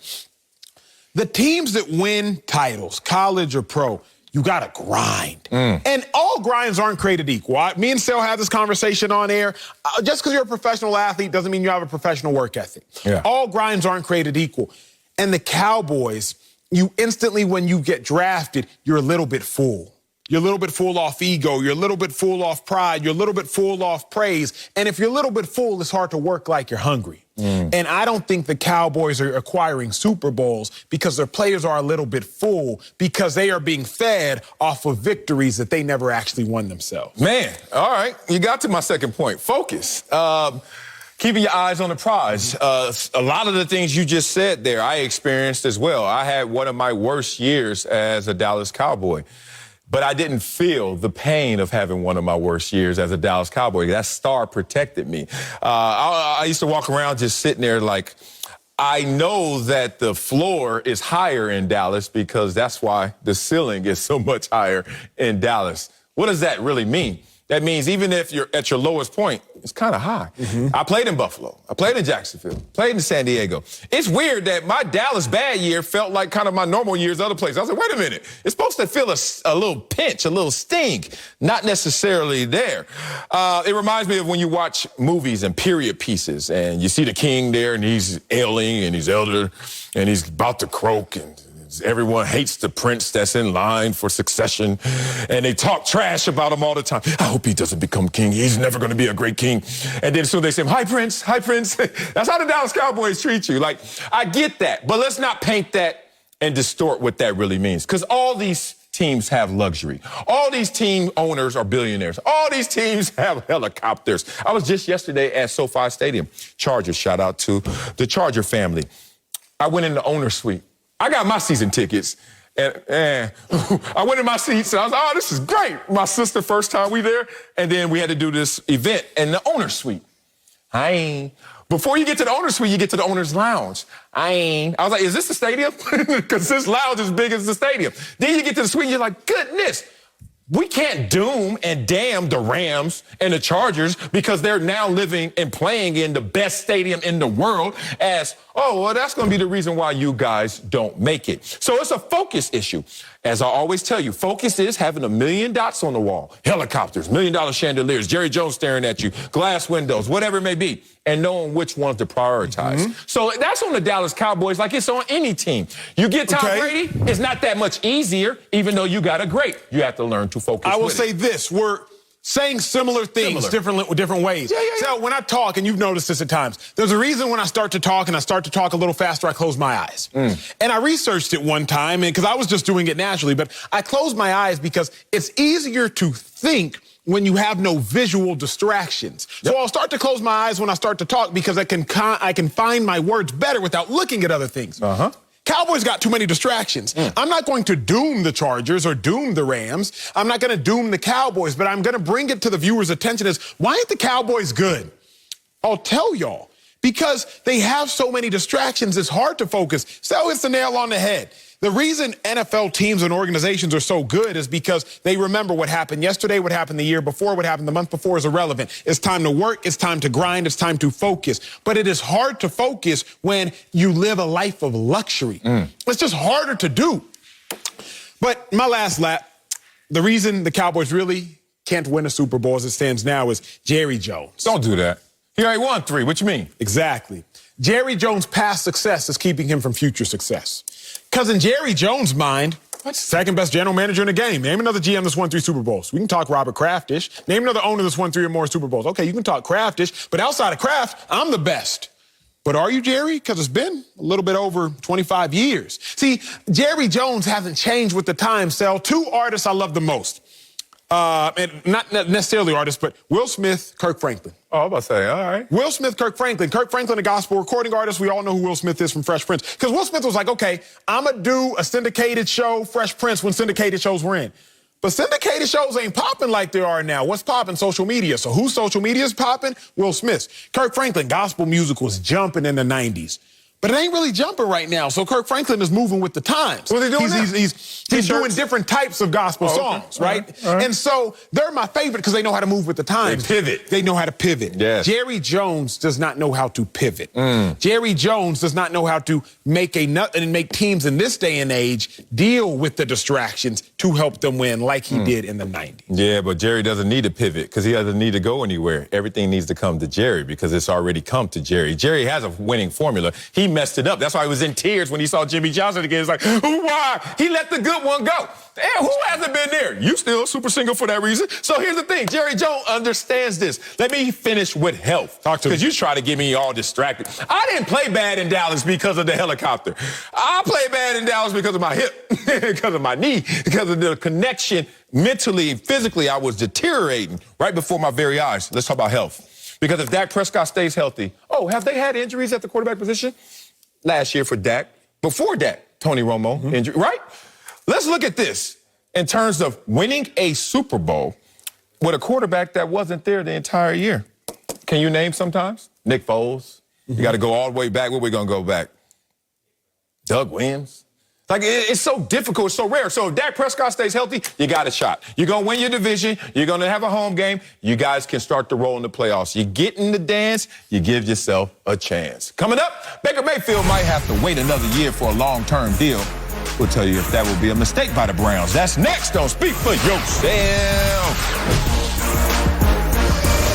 The teams that win titles, college or pro, you got to grind. And all grinds aren't created equal. Me and Sal had this conversation on air. Just because you're a professional athlete doesn't mean you have a professional work ethic. All grinds aren't created equal. And the Cowboys, you instantly, when you get drafted, you're a little bit full. You're a little bit full off ego. You're a little bit full off pride. You're a little bit full off praise. And if you're a little bit full, it's hard to work like you're hungry. And I don't think the Cowboys are acquiring Super Bowls because their players are a little bit full because they are being fed off of victories that they never actually won themselves. Man, all right. You got to my second point. Focus. Keeping your eyes on the prize. A lot of the things you just said there, I experienced as well. I had one of my worst years as a Dallas Cowboy. But I didn't feel the pain of having one of my worst years as a Dallas Cowboy. That star protected me. I used to walk around just sitting there like, I know that the floor is higher in Dallas because that's why the ceiling is so much higher in Dallas. What does that really mean? That means even if you're at your lowest point, it's kind of high. I played in Buffalo. I played in Jacksonville. Played in San Diego. It's weird that my Dallas bad year felt like kind of my normal years other places. I was like, wait a minute. It's supposed to feel a little pinch, a little sting. Not necessarily there. It reminds me of when you watch movies and period pieces and you see the king there and he's ailing and he's elder and he's about to croak and everyone hates the prince that's in line for succession, and they talk trash about him all the time. I hope he doesn't become king. He's never going to be a great king. And then soon they say, hi, Prince, hi, Prince. That's how the Dallas Cowboys treat you. Like, I get that, but let's not paint that and distort what that really means, because all these teams have luxury. All these team owners are billionaires. All these teams have helicopters. I was just yesterday at SoFi Stadium. Chargers, shout out to the Charger family. I went in the owner suite. I got my season tickets, and I went in my seats, and I was like, oh, this is great. My sister, first time we there, and then we had to do this event in the owner's suite. Before you get to the owner's suite, you get to the owner's lounge. I was like, is this the stadium? Because this lounge is as big as the stadium. Then you get to the suite, and you're like, goodness. We can't doom and damn the Rams and the Chargers because they're now living and playing in the best stadium in the world as, oh, well, that's going to be the reason why you guys don't make it. So it's a focus issue. As I always tell you, focus is having 1 million dots on the wall, helicopters, $1 million chandeliers, Jerry Jones staring at you, glass windows, whatever it may be, and knowing which ones to prioritize. So that's on the Dallas Cowboys like it's on any team. You get Tom Brady, it's not that much easier, even though you got a great. You have to learn to focus. I will say this, we're saying similar things different ways. So when I talk, and you've noticed this at times, there's a reason when I start to talk and I start to talk a little faster, I close my eyes. And I researched it one time because I was just doing it naturally, but I closed my eyes because it's easier to think when you have no visual distractions. So I'll start to close my eyes when I start to talk because I can find my words better without looking at other things. Cowboys got too many distractions. I'm not going to doom the Chargers or doom the Rams. I'm not going to doom the Cowboys, but I'm going to bring it to the viewer's attention as, why ain't the Cowboys good? I'll tell y'all. Because they have so many distractions, it's hard to focus. So it's the nail on the head. The reason NFL teams and organizations are so good is because they remember what happened yesterday, what happened the year before, what happened the month before is irrelevant. It's time to work, it's time to grind, it's time to focus. But it is hard to focus when you live a life of luxury. It's just harder to do. But my last lap, the reason the Cowboys really can't win a Super Bowl as it stands now is Jerry Jones. Don't do that. He already won 3. What you mean? Exactly. Jerry Jones' past success is keeping him from future success. Because in Jerry Jones' mind, second best general manager in the game. Name another GM that's won 3 Super Bowls. We can talk Robert Kraftish. Name another owner that's won 3 or more Super Bowls. Okay, you can talk Kraftish, but outside of Kraft, I'm the best. But are you, Jerry? Because it's been a little bit over 25 years. See, Jerry Jones hasn't changed with the times, Sal. 2 artists I love the most. And not necessarily artists, but Will Smith, Kirk Franklin. Oh, I'm about to say, all right. Will Smith, Kirk Franklin. Kirk Franklin, a gospel recording artist. We all know who Will Smith is from Fresh Prince. Because Will Smith was like, okay, I'm going to do a syndicated show, Fresh Prince, when syndicated shows were in. But syndicated shows ain't popping like they are now. What's popping? Social media. So whose social media is popping? Will Smith's. Kirk Franklin, gospel music was jumping in the 90s. But it ain't really jumping right now. So Kirk Franklin is moving with the times. What are they doing now? He's doing different types of gospel songs, right? All right? And so they're my favorite because they know how to move with the times. They pivot. They know how to pivot. Yes. Jerry Jones does not know how to pivot. Jerry Jones does not know how to make teams in this day and age deal with the distractions to help them win like he did in the 90s. Yeah, but Jerry doesn't need to pivot because he doesn't need to go anywhere. Everything needs to come to Jerry because it's already come to Jerry. Jerry has a winning formula. He messed it up. That's why he was in tears when he saw Jimmy Johnson again. He's like, why? He let the good one go. Damn, who hasn't been there? You still super single for that reason. So here's the thing. Jerry Jones understands this. Let me finish with health. Talk to me. Because you try to get me all distracted. I didn't play bad in Dallas because of the helicopter. I played bad in Dallas because of my hip, because of my knee, because of the connection mentally and physically. I was deteriorating right before my very eyes. Let's talk about health. Because if Dak Prescott stays healthy, have they had injuries at the quarterback position? Last year for Dak. Before Dak, Tony Romo injury, right? Let's look at this in terms of winning a Super Bowl with a quarterback that wasn't there the entire year. Can you name sometimes? Nick Foles. You got to go all the way back. Where we going to go back? Doug Williams. Like, it's so difficult, it's so rare. So if Dak Prescott stays healthy, you got a shot. You're going to win your division. You're going to have a home game. You guys can start to roll in the playoffs. You get in the dance, you give yourself a chance. Coming up, Baker Mayfield might have to wait another year for a long-term deal. We'll tell you if that will be a mistake by the Browns. That's next on Speak for Yourself.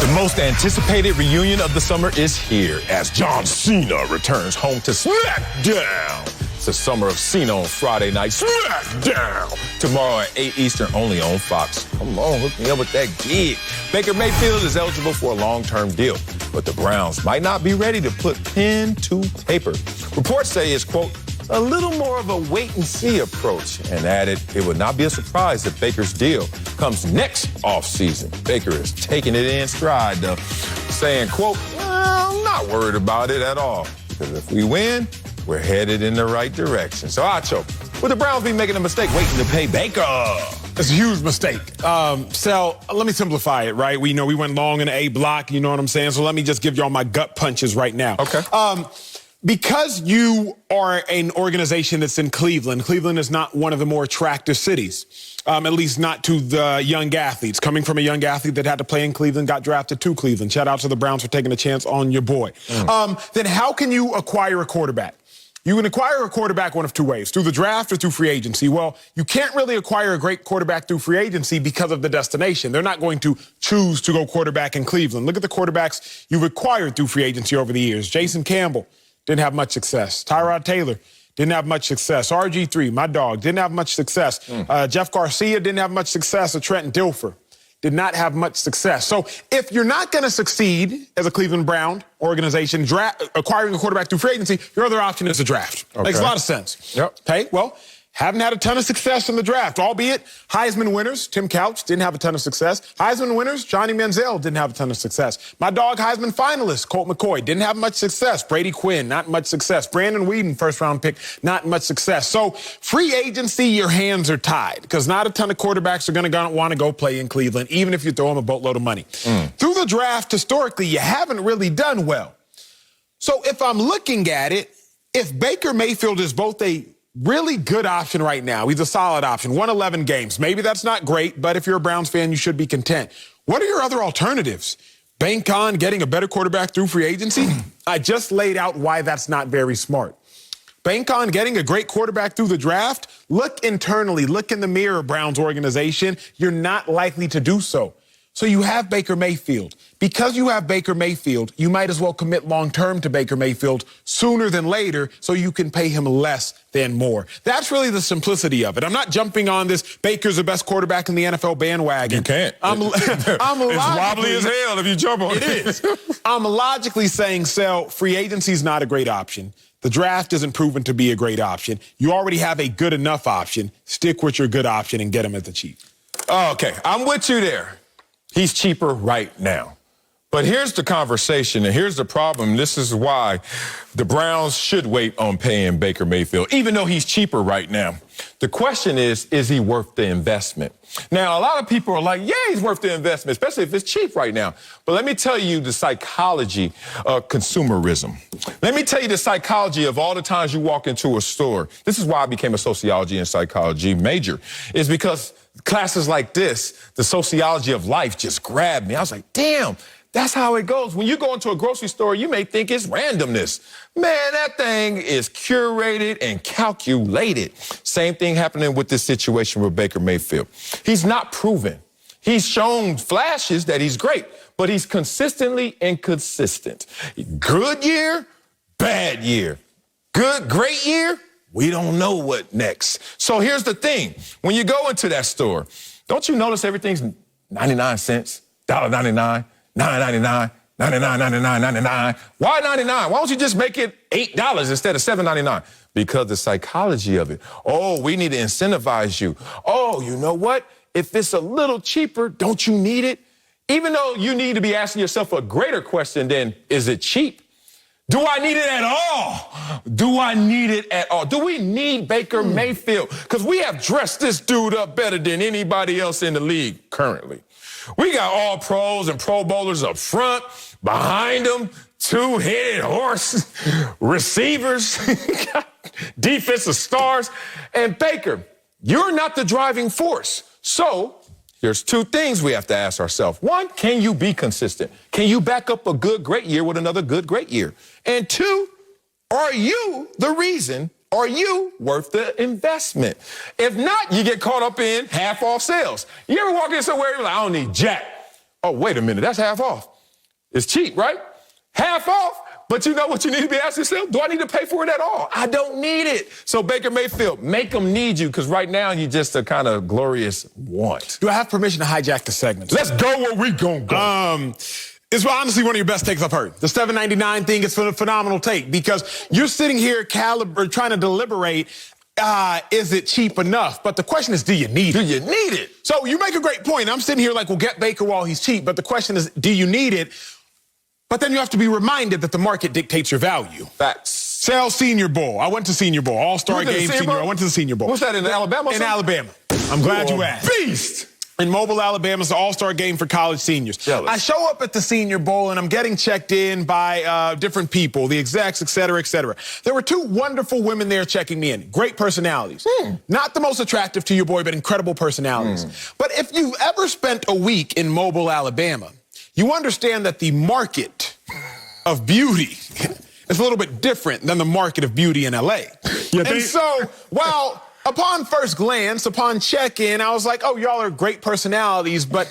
The most anticipated reunion of the summer is here as John Cena returns home to SmackDown. It's the summer of Cena on Friday night. SmackDown! Tomorrow at 8 Eastern, only on Fox. Come on, hook me up with that gig. Baker Mayfield is eligible for a long-term deal, but the Browns might not be ready to put pen to paper. Reports say it's, quote, a little more of a wait-and-see approach, and added it would not be a surprise if Baker's deal comes next offseason. Baker is taking it in stride, though, saying, quote, well, I'm not worried about it at all, because if we win, we're headed in the right direction. So, Acho, would the Browns be making a mistake waiting to pay Baker? It's a huge mistake. Sal, let me simplify it, right? We went long in the A block, you know what I'm saying? So let me just give y'all my gut punches right now. Okay. Because you are an organization that's in Cleveland, Cleveland is not one of the more attractive cities, at least not to the young athletes. Coming from a young athlete that had to play in Cleveland, got drafted to Cleveland. Shout out to the Browns for taking a chance on your boy. Then how can you acquire a quarterback? You can acquire a quarterback one of two ways, through the draft or through free agency. Well, you can't really acquire a great quarterback through free agency because of the destination. They're not going to choose to go quarterback in Cleveland. Look at the quarterbacks you've acquired through free agency over the years. Jason Campbell didn't have much success. Tyrod Taylor didn't have much success. RG3, my dog, didn't have much success. Jeff Garcia didn't have much success. Or Trenton Dilfer did not have much success. So if you're not going to succeed as a Cleveland Brown organization, acquiring a quarterback through free agency, your other option is a draft. Okay. Makes a lot of sense. Yep. Okay, well, haven't had a ton of success in the draft, albeit Heisman winners. Tim Couch didn't have a ton of success. Heisman winners, Johnny Manziel didn't have a ton of success. My dog Heisman finalist, Colt McCoy, didn't have much success. Brady Quinn, not much success. Brandon Weeden, first-round pick, not much success. So free agency, your hands are tied because not a ton of quarterbacks are going to want to go play in Cleveland, even if you throw them a boatload of money. Through the draft, historically, you haven't really done well. So if I'm looking at it, if Baker Mayfield is both a really good option right now, he's a solid option, won 11 games. Maybe that's not great, but if you're a Browns fan, you should be content. What are your other alternatives? Bank on getting a better quarterback through free agency? I just laid out why that's not very smart. Bank on getting a great quarterback through the draft? Look internally, look in the mirror, Browns organization. You're not likely to do so. So you have Baker Mayfield. Because you have Baker Mayfield, you might as well commit long-term to Baker Mayfield sooner than later so you can pay him less than more. That's really the simplicity of it. I'm not jumping on this Baker's the best quarterback in the NFL bandwagon. You can't. It's wobbly as hell if you jump on it. It is. I'm logically saying, free agency is not a great option. The draft isn't proven to be a great option. You already have a good enough option. Stick with your good option and get him at the cheap. Okay, I'm with you there. He's cheaper right now. But here's the conversation, and here's the problem. This is why the Browns should wait on paying Baker Mayfield, even though he's cheaper right now. The question is he worth the investment? Now, a lot of people are like, yeah, he's worth the investment, especially if it's cheap right now. But let me tell you the psychology of consumerism. Let me tell you the psychology of all the times you walk into a store. This is why I became a sociology and psychology major, is because classes like this, the sociology of life, just grabbed me. I was like, damn. That's how it goes. When you go into a grocery store, you may think it's randomness. Man, that thing is curated and calculated. Same thing happening with this situation with Baker Mayfield. He's not proven. He's shown flashes that he's great, but he's consistently inconsistent. Good year, bad year. Good, great year, we don't know what next. So here's the thing. When you go into that store, don't you notice everything's 99 cents, $1.99? $9.99, $99.99. Why 99? Why don't you just make it $8 instead of $7.99? Because the psychology of it. Oh, we need to incentivize you. Oh, you know what? If it's a little cheaper, don't you need it? Even though you need to be asking yourself a greater question than, is it cheap? Do I need it at all? Do I need it at all? Do we need Baker Mayfield? Because we have dressed this dude up better than anybody else in the league currently. We got all pros and pro bowlers up front, behind them, two-headed horse, receivers, defensive stars. And Baker, you're not the driving force. So there's two things we have to ask ourselves. One, can you be consistent? Can you back up a good, great year with another good, great year? And two, are you the reason? Are you worth the investment? If not, you get caught up in half-off sales. You ever walk in somewhere and you're like, I don't need jack. Oh, wait a minute, that's half off. It's cheap, right? Half off, but you know what you need to be asking yourself? Do I need to pay for it at all? I don't need it. So Baker Mayfield, make them need you, because right now you're just a kind of glorious want. Do I have permission to hijack the segment? Let's go where we gonna go. It's honestly one of your best takes I've heard. The $7.99 thing is a phenomenal take, because you're sitting here trying to deliberate, is it cheap enough? But the question is, do you need it? Do you need it? So you make a great point. I'm sitting here like, well, get Baker while he's cheap. But the question is, do you need it? But then you have to be reminded that the market dictates your value. Facts. Sale Senior Bowl. I went to Senior Bowl. All-Star Game Senior. I went to the Senior Bowl. What's that, in Alabama? In Alabama. I'm glad you asked. Beast! In Mobile, Alabama, it's the All-Star Game for college seniors. Jealous. I show up at the Senior Bowl, and I'm getting checked in by different people, the execs, et cetera, et cetera. There were two wonderful women there checking me in. Great personalities. Not the most attractive to your boy, but incredible personalities. But if you've ever spent a week in Mobile, Alabama, you understand that the market of beauty is a little bit different than the market of beauty in L.A. And so, while upon first glance, upon check-in, I was like, oh, y'all are great personalities, but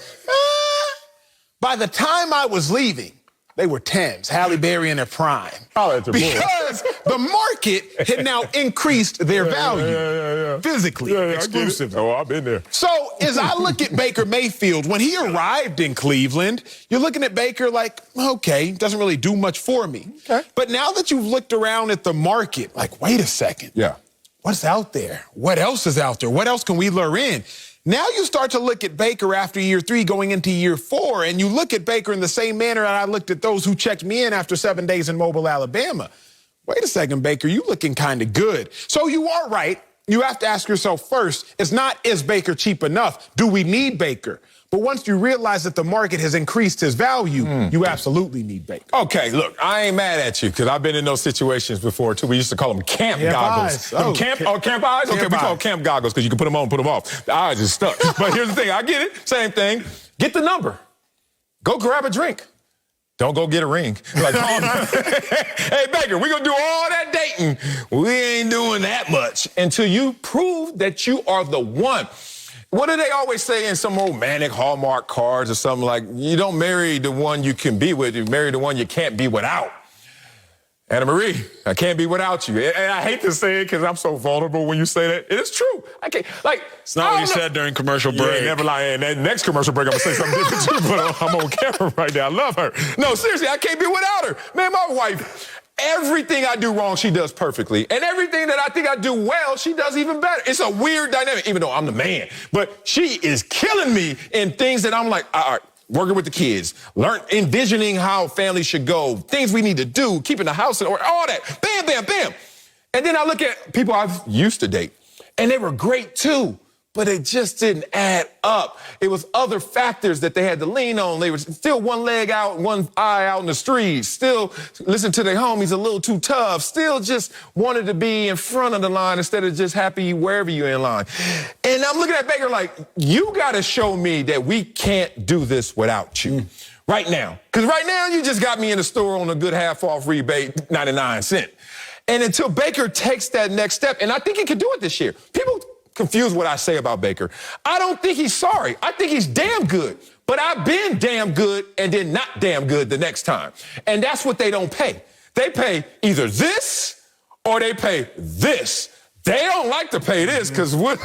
by the time I was leaving, they were 10s, Halle Berry in their prime. Because the market had now increased their value physically, exclusively. Oh, I've been there. So as I look at Baker Mayfield, when he arrived in Cleveland, you're looking at Baker like, okay, doesn't really do much for me. Okay. But now that you've looked around at the market, like, wait a second. Yeah. What's out there? What else is out there? What else can we lure in? Now you start to look at Baker after year 3 going into year 4, and you look at Baker in the same manner that I looked at those who checked me in after 7 days in Mobile, Alabama. Wait a second, Baker, you looking kind of good. So you are right. You have to ask yourself first, it's not, is Baker cheap enough? Do we need Baker? But once you realize that the market has increased his value, you absolutely need Baker. Okay, look, I ain't mad at you, because I've been in those situations before, too. We used to call them camp goggles. Camp eyes? Okay, we call them camp goggles, because you can put them on and put them off. The eyes is stuck. But here's the thing. I get it. Same thing. Get the number. Go grab a drink. Don't go get a ring. Like, hey, Baker, we're going to do all that dating. We ain't doing that much until you prove that you are the one. What do they always say in some romantic Hallmark cards or something like, you don't marry the one you can be with, you marry the one you can't be without. Anna Marie, I can't be without you. And I hate to say it because I'm so vulnerable when you say that. It is true. I can't, like. It's not what you said during commercial break. Yeah, never lie. And that next commercial break, I'm going to say something different too, but I'm on camera right now. I love her. No, seriously, I can't be without her. Man, my wife, everything I do wrong, she does perfectly. And everything that I think I do well, she does even better. It's a weird dynamic, even though I'm the man. But she is killing me in things that I'm like, all right. Working with the kids, envisioning how families should go, things we need to do, keeping the house in order, all that. Bam, bam, bam. And then I look at people I've used to date, and they were great too, but it just didn't add up. It was other factors that they had to lean on. They were still one leg out, one eye out in the streets, still listen to their homies a little too tough, still just wanted to be in front of the line instead of just happy wherever you're in line. And I'm looking at Baker like, you got to show me that we can't do this without you right now. Because right now you just got me in the store on a good half-off rebate, 99 cents. And until Baker takes that next step, and I think he can do it this year. People confuse what I say about Baker. I don't think he's sorry. I think he's damn good. But I've been damn good and then not damn good the next time. And that's what they don't pay. They pay either this or they pay this. They don't like to pay this because when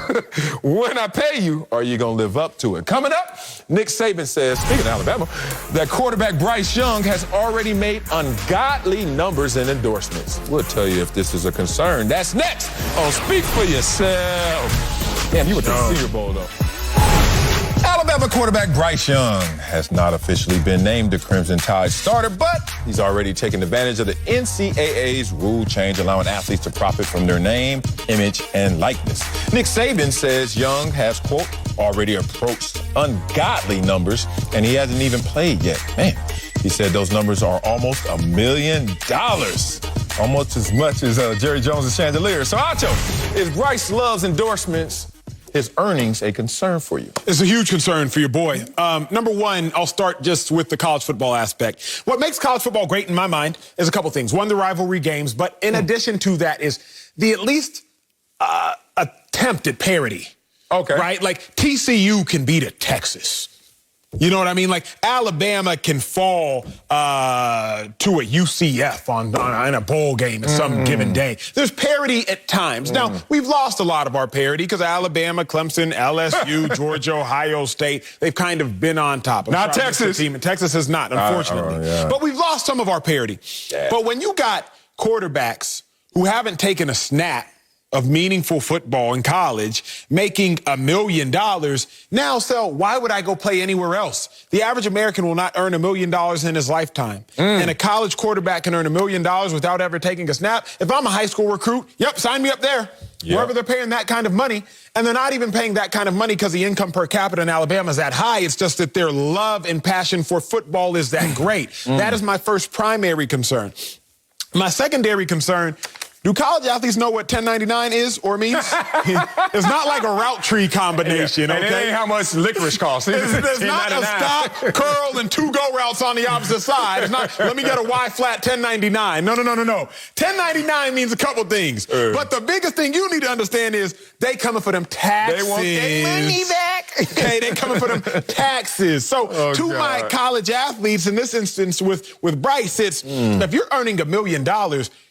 I pay you, are you going to live up to it? Coming up, Nick Sabin says, speaking of Alabama, that quarterback Bryce Young has already made ungodly numbers and endorsements. We'll tell you if this is a concern. That's next on Speak for Yourself. Damn, you went to the Senior Bowl, though. Alabama Alabama quarterback Bryce Young has not officially been named the Crimson Tide starter, but he's already taken advantage of the NCAA's rule change, allowing athletes to profit from their name, image, and likeness. Nick Sabin says Young has, quote, already approached ungodly numbers, and he hasn't even played yet. Man, he said those numbers are almost $1 million. Almost as much as Jerry Jones' chandelier. So, Acho, is Bryce Love's endorsements, his earnings, a concern for you? It's a huge concern for your boy. Number one, I'll start just with the college football aspect. What makes college football great in my mind is a couple things. One, the rivalry games, but in addition to that is the at least attempt at parity. Okay. Right? Like TCU can beat a Texas. You know what I mean? Like Alabama can fall to a UCF in a bowl game at some given day. There's parity at times. Now, we've lost a lot of our parity because Alabama, Clemson, LSU, Georgia, Ohio State, they've kind of been on top. Not Texas. Team, and Texas has not, unfortunately. But we've lost some of our parity. Yeah. But when you got quarterbacks who haven't taken a snap of meaningful football in college, making $1 million. Now, why would I go play anywhere else? The average American will not earn $1 million in his lifetime. And a college quarterback can earn $1 million without ever taking a snap. If I'm a high school recruit, sign me up there. Yep. Wherever they're paying that kind of money. And they're not even paying that kind of money because the income per capita in Alabama is that high. It's just that their love and passion for football is that great. That is my first primary concern. My secondary concern, do college athletes know what 1099 is or means? It's not like a route tree combination, okay? And it ain't how much licorice costs. There's not a stop, curl, and 2 go routes on the opposite side. It's not, let me get a Y-flat 1099. No. 1099 means a couple things. But the biggest thing you need to understand is they coming for them taxes. They want their money back. Okay, they coming for them taxes. So my college athletes, in this instance with Bryce, it's if you're earning $1 million,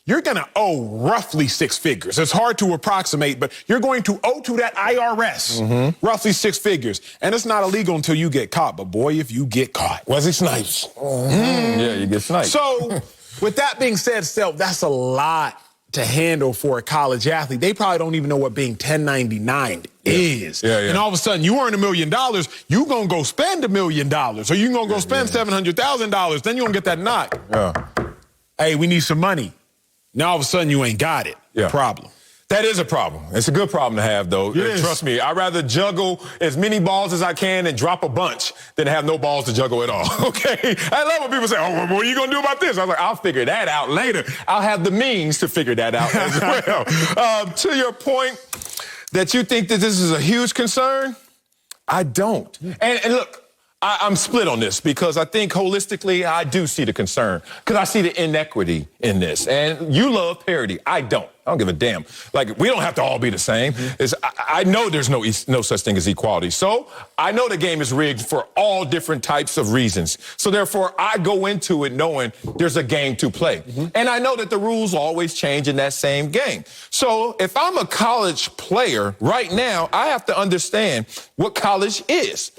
you're going to owe roughly 6 figures. It's hard to approximate, but you're going to owe to that IRS roughly 6 figures. And it's not illegal until you get caught. But, boy, if you get caught. Wesley Snipes. Yeah, you get sniped. So, with that being said, that's a lot to handle for a college athlete. They probably don't even know what being 1099 is. And all of a sudden, you earn $1 million, you going to go spend $1 million. Or you going to go spend $700,000. Then you're going to get that knock. Hey, we need some money. Now, all of a sudden, you ain't got it. Problem. That is a problem. It's a good problem to have, though. Trust me, I'd rather juggle as many balls as I can and drop a bunch than have no balls to juggle at all, okay? I love when people say, oh, what are you going to do about this? I was like, I'll figure that out later. I'll have the means to figure that out as well. To your point that you think that this is a huge concern, I don't. And look, I'm split on this because I think holistically I do see the concern because I see the inequity in this. And you love parity. I don't give a damn. Like, we don't have to all be the same. I know there's no such thing as equality. So I know the game is rigged for all different types of reasons. So therefore, I go into it knowing there's a game to play. And I know that the rules always change in that same game. So if I'm a college player right now, I have to understand what college is.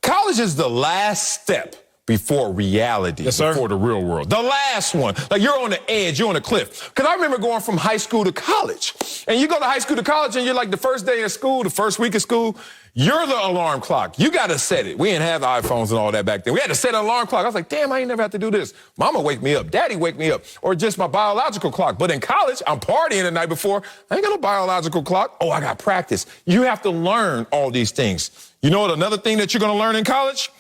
College is the last step before reality, before the real world. The last one. Like, you're on the edge, you're on a cliff. Because I remember going from high school to college. And you go to high school to college and you're like the first day of school, the first week of school, you're the alarm clock. You got to set it. We didn't have iPhones and all that back then. We had to set an alarm clock. I was like, damn, I ain't never have to do this. Mama wake me up. Daddy wake me up. Or just my biological clock. But in college, I'm partying the night before. I ain't got no biological clock. Oh, I got practice. You have to learn all these things. You know what? Another thing that you're going to learn in college?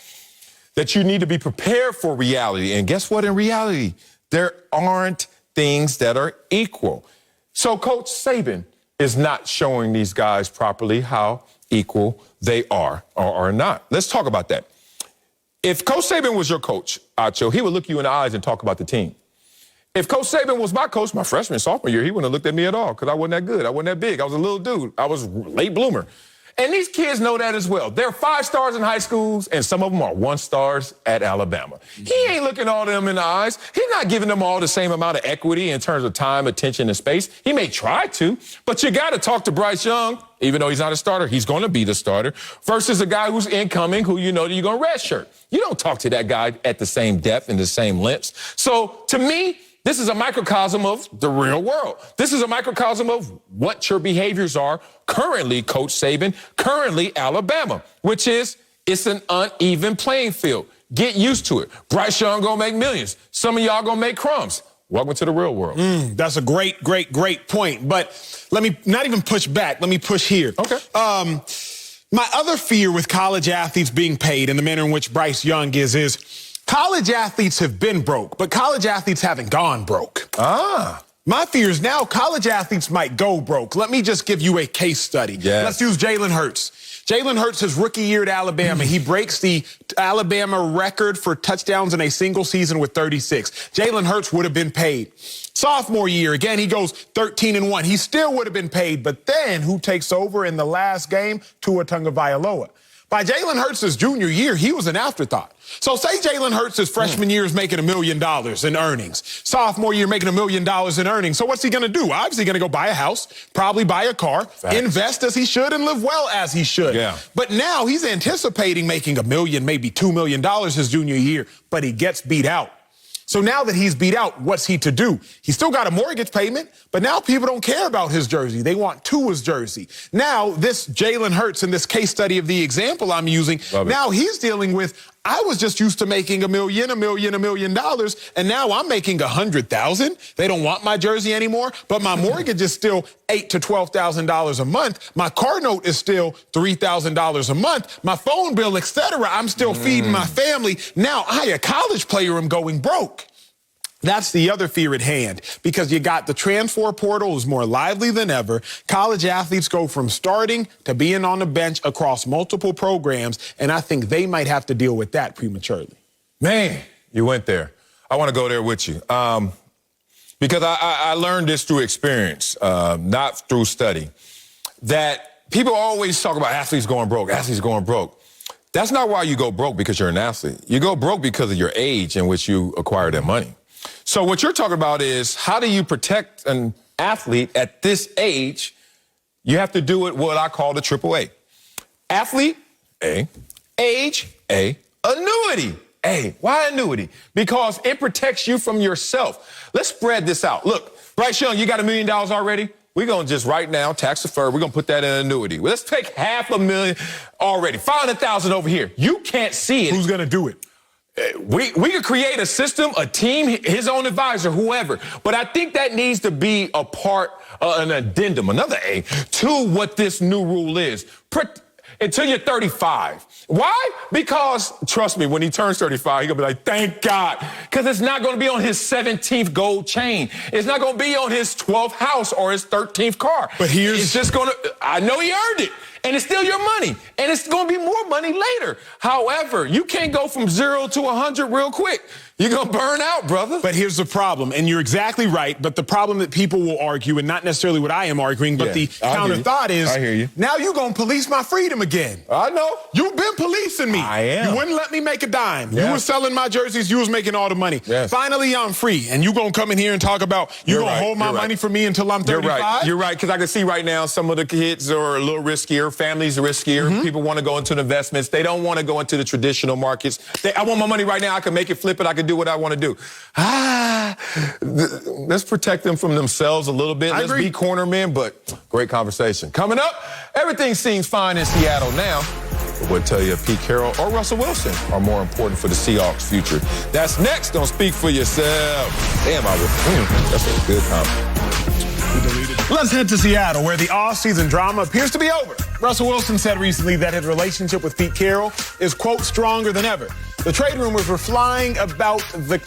That you need to be prepared for reality. And guess what? In reality, there aren't things that are equal. So Coach Sabin is not showing these guys properly how equal they are or are not. Let's talk about that. If Coach Sabin was your coach, Acho, he would look you in the eyes and talk about the team. If Coach Sabin was my coach, my freshman, sophomore year, he wouldn't have looked at me at all because I wasn't that good. I wasn't that big. I was a little dude. I was a late bloomer. And these kids know that as well. They're 5 stars in high schools, and some of them are 1 stars at Alabama. He ain't looking all of them in the eyes. He's not giving them all the same amount of equity in terms of time, attention, and space. He may try to, but you got to talk to Bryce Young, even though he's not a starter. He's going to be the starter, versus a guy who's incoming, who you know that you're going to redshirt. You don't talk to that guy at the same depth and the same lengths. So, to me, this is a microcosm of the real world. This is a microcosm of what your behaviors are currently, Coach Sabin, currently Alabama, which is It's an uneven playing field. Get used to it. Bryce Young gonna make millions. Some of y'all gonna make crumbs. Welcome to the real world. That's a great point. But let me not even push back. Let me push here. Okay. My other fear with college athletes being paid in the manner in which Bryce Young is college athletes have been broke, but college athletes haven't gone broke. My fear is now college athletes might go broke. Let me just give you a case study. Yes. Let's use Jalen Hurts. Jalen Hurts, his rookie year at Alabama, he breaks the Alabama record for touchdowns in a single season with 36. Jalen Hurts would have been paid. Sophomore year, again, he goes 13-1. He still would have been paid, but then who takes over in the last game? Tua Tagovailoa. By Jalen Hurts' junior year, he was an afterthought. So say Jalen Hurts' freshman year is making $1 million in earnings. Sophomore year making $1 million in earnings. So what's he going to do? Obviously going to go buy a house, probably buy a car, invest as he should, and live well as he should. Yeah. But now he's anticipating making $1 million, maybe $2 million his junior year, but he gets beat out. So now that he's beat out, what's he to do? He's still got a mortgage payment, but now people don't care about his jersey. They want Tua's jersey. Now, this Jalen Hurts in this case study of the example I'm using, now he's dealing with, I was just used to making $1 million, and now I'm making $100,000. They don't want my jersey anymore, but my mortgage is still $8,000 to $12,000 a month. My car note is still $3,000 a month. My phone bill, etc. I'm still feeding my family. Now I, a college player, am going broke. That's the other fear at hand, because you got the transfer portal is more lively than ever. College athletes go from starting to being on the bench across multiple programs, and I think they might have to deal with that prematurely. Man, you went there. I want to go there with you because I learned this through experience, not through study, that people always talk about athletes going broke, athletes going broke. That's not why you go broke because you're an athlete. You go broke because of your age in which you acquire that money. So what you're talking about is, how do you protect an athlete at this age? You have to do it what I call the AAA. Athlete, A. Age, A. Annuity, A. Why annuity? Because it protects you from yourself. Let's spread this out. Look, Bryce Young, you got $1 million already? We're going to just right now, tax deferred, we're going to put that in annuity. Well, let's take $500,000 already, $500,000 over here. You can't see it. Who's going to do it? We could create a system, a team, his own advisor, whoever. But I think that needs to be a part, an addendum, another A, to what this new rule is. Until you're 35. Why? Because, trust me, when he turns 35, he's going to be like, thank God. Because it's not going to be on his 17th gold chain. It's not going to be on his 12th house or his 13th car. But it's just going to, I know he earned it. And it's still your money. And it's going to be more money later. However, you can't go from 0 to 100 real quick. You're going to burn out, brother. But here's the problem, and you're exactly right, but the problem that people will argue, and not necessarily what I am arguing, but the counter thought is, I hear you. Now you're going to police my freedom again. I know. You've been policing me. I am. You wouldn't let me make a dime. Yes. You were selling my jerseys. You was making all the money. Yes. Finally, I'm free, and you going to come in here and talk about you're going to hold my money for me until I'm 35? You're right, because I can see right now some of the kids are a little riskier, families are riskier. People want to go into the investments. They don't want to go into the traditional markets. I want my money right now. I can make it, flip it. I can do what I want to do. Let's protect them from themselves a little bit. Let's be corner men, but great conversation. Coming up, everything seems fine in Seattle now. But we'll tell you if Pete Carroll or Russell Wilson are more important for the Seahawks' future. That's next. Don't speak for yourself. Damn, that's a good comment. Let's head to Seattle, where the off-season drama appears to be over. Russell Wilson said recently that his relationship with Pete Carroll is, quote, stronger than ever. The trade rumors were flying about the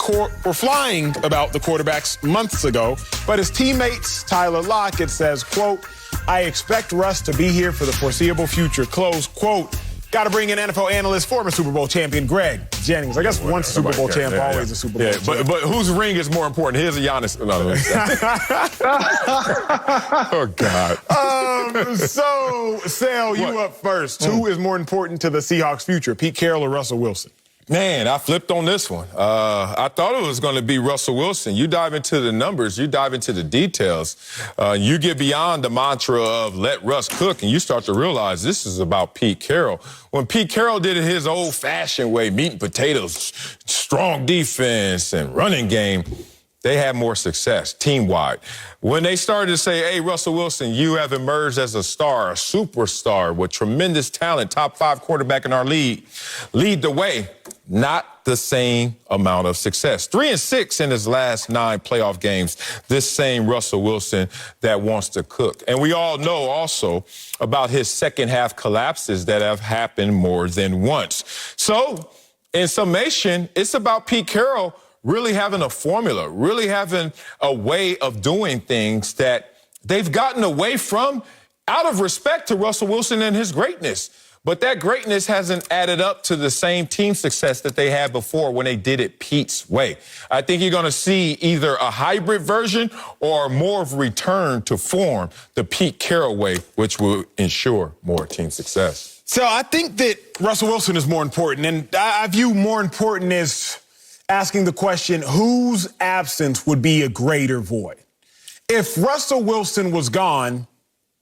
quarterbacks months ago, but his teammates, Tyler Lockett, says, quote, I expect Russ to be here for the foreseeable future, close quote. Got to bring in NFL analyst, former Super Bowl champion Greg Jennings. I guess once Super Bowl champ, always a Super Bowl champ. But whose ring is more important, his or Giannis? No. Oh, God. So, Sal, you up first. Who is more important to the Seahawks' future, Pete Carroll or Russell Wilson? Man, I flipped on this one. I thought it was going to be Russell Wilson. You dive into the numbers, you dive into the details. You get beyond the mantra of let Russ cook, and you start to realize this is about Pete Carroll. When Pete Carroll did it his old-fashioned way, meat and potatoes, strong defense and running game, they had more success team-wide. When they started to say, hey, Russell Wilson, you have emerged as a star, a superstar with tremendous talent, top 5 quarterback in our league, lead the way, not the same amount of success. 3-6 in his last 9 playoff games, this same Russell Wilson that wants to cook. And we all know also about his second half collapses that have happened more than once. So, in summation, it's about Pete Carroll really having a formula, really having a way of doing things that they've gotten away from out of respect to Russell Wilson and his greatness. But that greatness hasn't added up to the same team success that they had before when they did it Pete's way. I think you're going to see either a hybrid version or more of a return to form, the Pete Carroll way, which will ensure more team success. So I think that Russell Wilson is more important, and I view more important as asking the question, whose absence would be a greater void? If Russell Wilson was gone,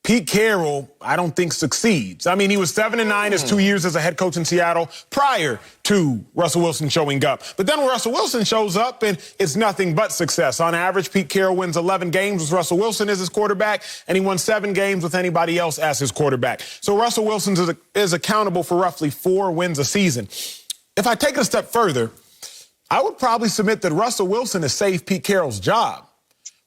Pete Carroll, I don't think succeeds. I mean, he was 7-9 his 2 years as a head coach in Seattle prior to Russell Wilson showing up. But then when Russell Wilson shows up, and it's nothing but success. On average, Pete Carroll wins 11 games with Russell Wilson as his quarterback, and he won 7 games with anybody else as his quarterback. So Russell Wilson is accountable for roughly 4 wins a season. If I take it a step further, I would probably submit that Russell Wilson has saved Pete Carroll's job.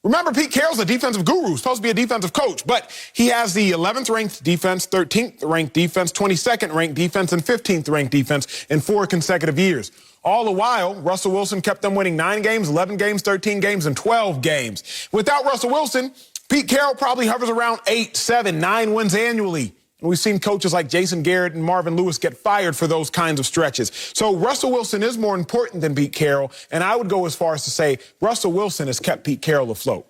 Remember, Pete Carroll's a defensive guru, supposed to be a defensive coach, but he has the 11th ranked defense, 13th ranked defense, 22nd ranked defense, and 15th ranked defense in 4 consecutive years. All the while, Russell Wilson kept them winning 9 games, 11 games, 13 games, and 12 games. Without Russell Wilson, Pete Carroll probably hovers around 8, 7, 9 wins annually. And we've seen coaches like Jason Garrett and Marvin Lewis get fired for those kinds of stretches. So Russell Wilson is more important than Pete Carroll, and I would go as far as to say Russell Wilson has kept Pete Carroll afloat.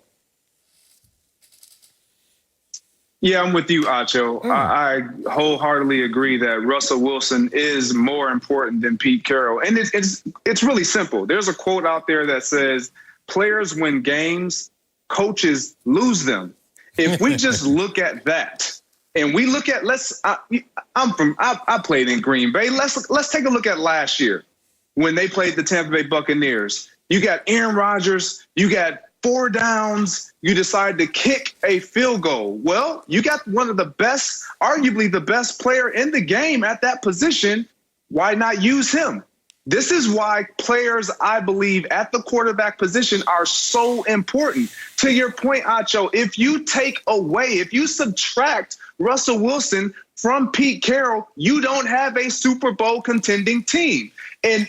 Yeah, I'm with you, Acho. I wholeheartedly agree that Russell Wilson is more important than Pete Carroll. And it's really simple. There's a quote out there that says, players win games, coaches lose them. If we just look at that, and we look at, I played in Green Bay. Let's take a look at last year when they played the Tampa Bay Buccaneers. You got Aaron Rodgers, you got 4 downs, you decide to kick a field goal. Well, you got one of the best, arguably the best player in the game at that position. Why not use him? This is why players, I believe, at the quarterback position are so important. To your point, Acho, if you take away, if you subtract Russell Wilson from Pete Carroll, you don't have a Super Bowl contending team. And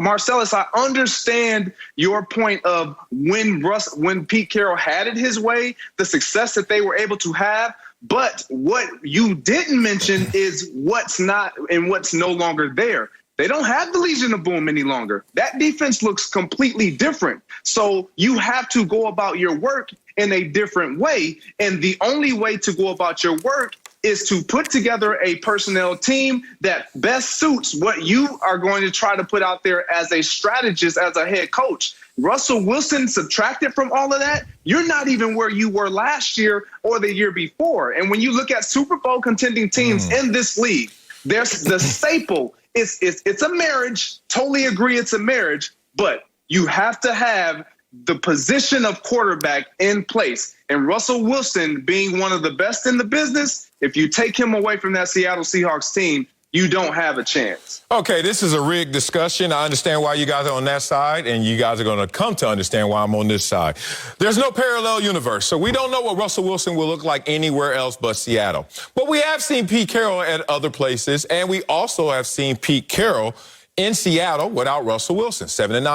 Marcellus, I understand your point of when Pete Carroll had it his way, the success that they were able to have. But what you didn't mention is what's not and what's no longer there. They don't have the Legion of Boom any longer. That defense looks completely different. So you have to go about your work in a different way. And the only way to go about your work is to put together a personnel team that best suits what you are going to try to put out there as a strategist, as a head coach. Russell Wilson, subtracted from all of that, you're not even where you were last year or the year before. And when you look at Super Bowl contending teams in this league, there's the staple. It's a marriage. Totally agree it's a marriage, but you have to have the position of quarterback in place. And Russell Wilson being one of the best in the business, if you take him away from that Seattle Seahawks team, you don't have a chance. Okay, this is a rigged discussion. I understand why you guys are on that side, and you guys are going to come to understand why I'm on this side. There's no parallel universe, so we don't know what Russell Wilson will look like anywhere else but Seattle. But we have seen Pete Carroll at other places, and we also have seen Pete Carroll in Seattle without Russell Wilson, 7-9 and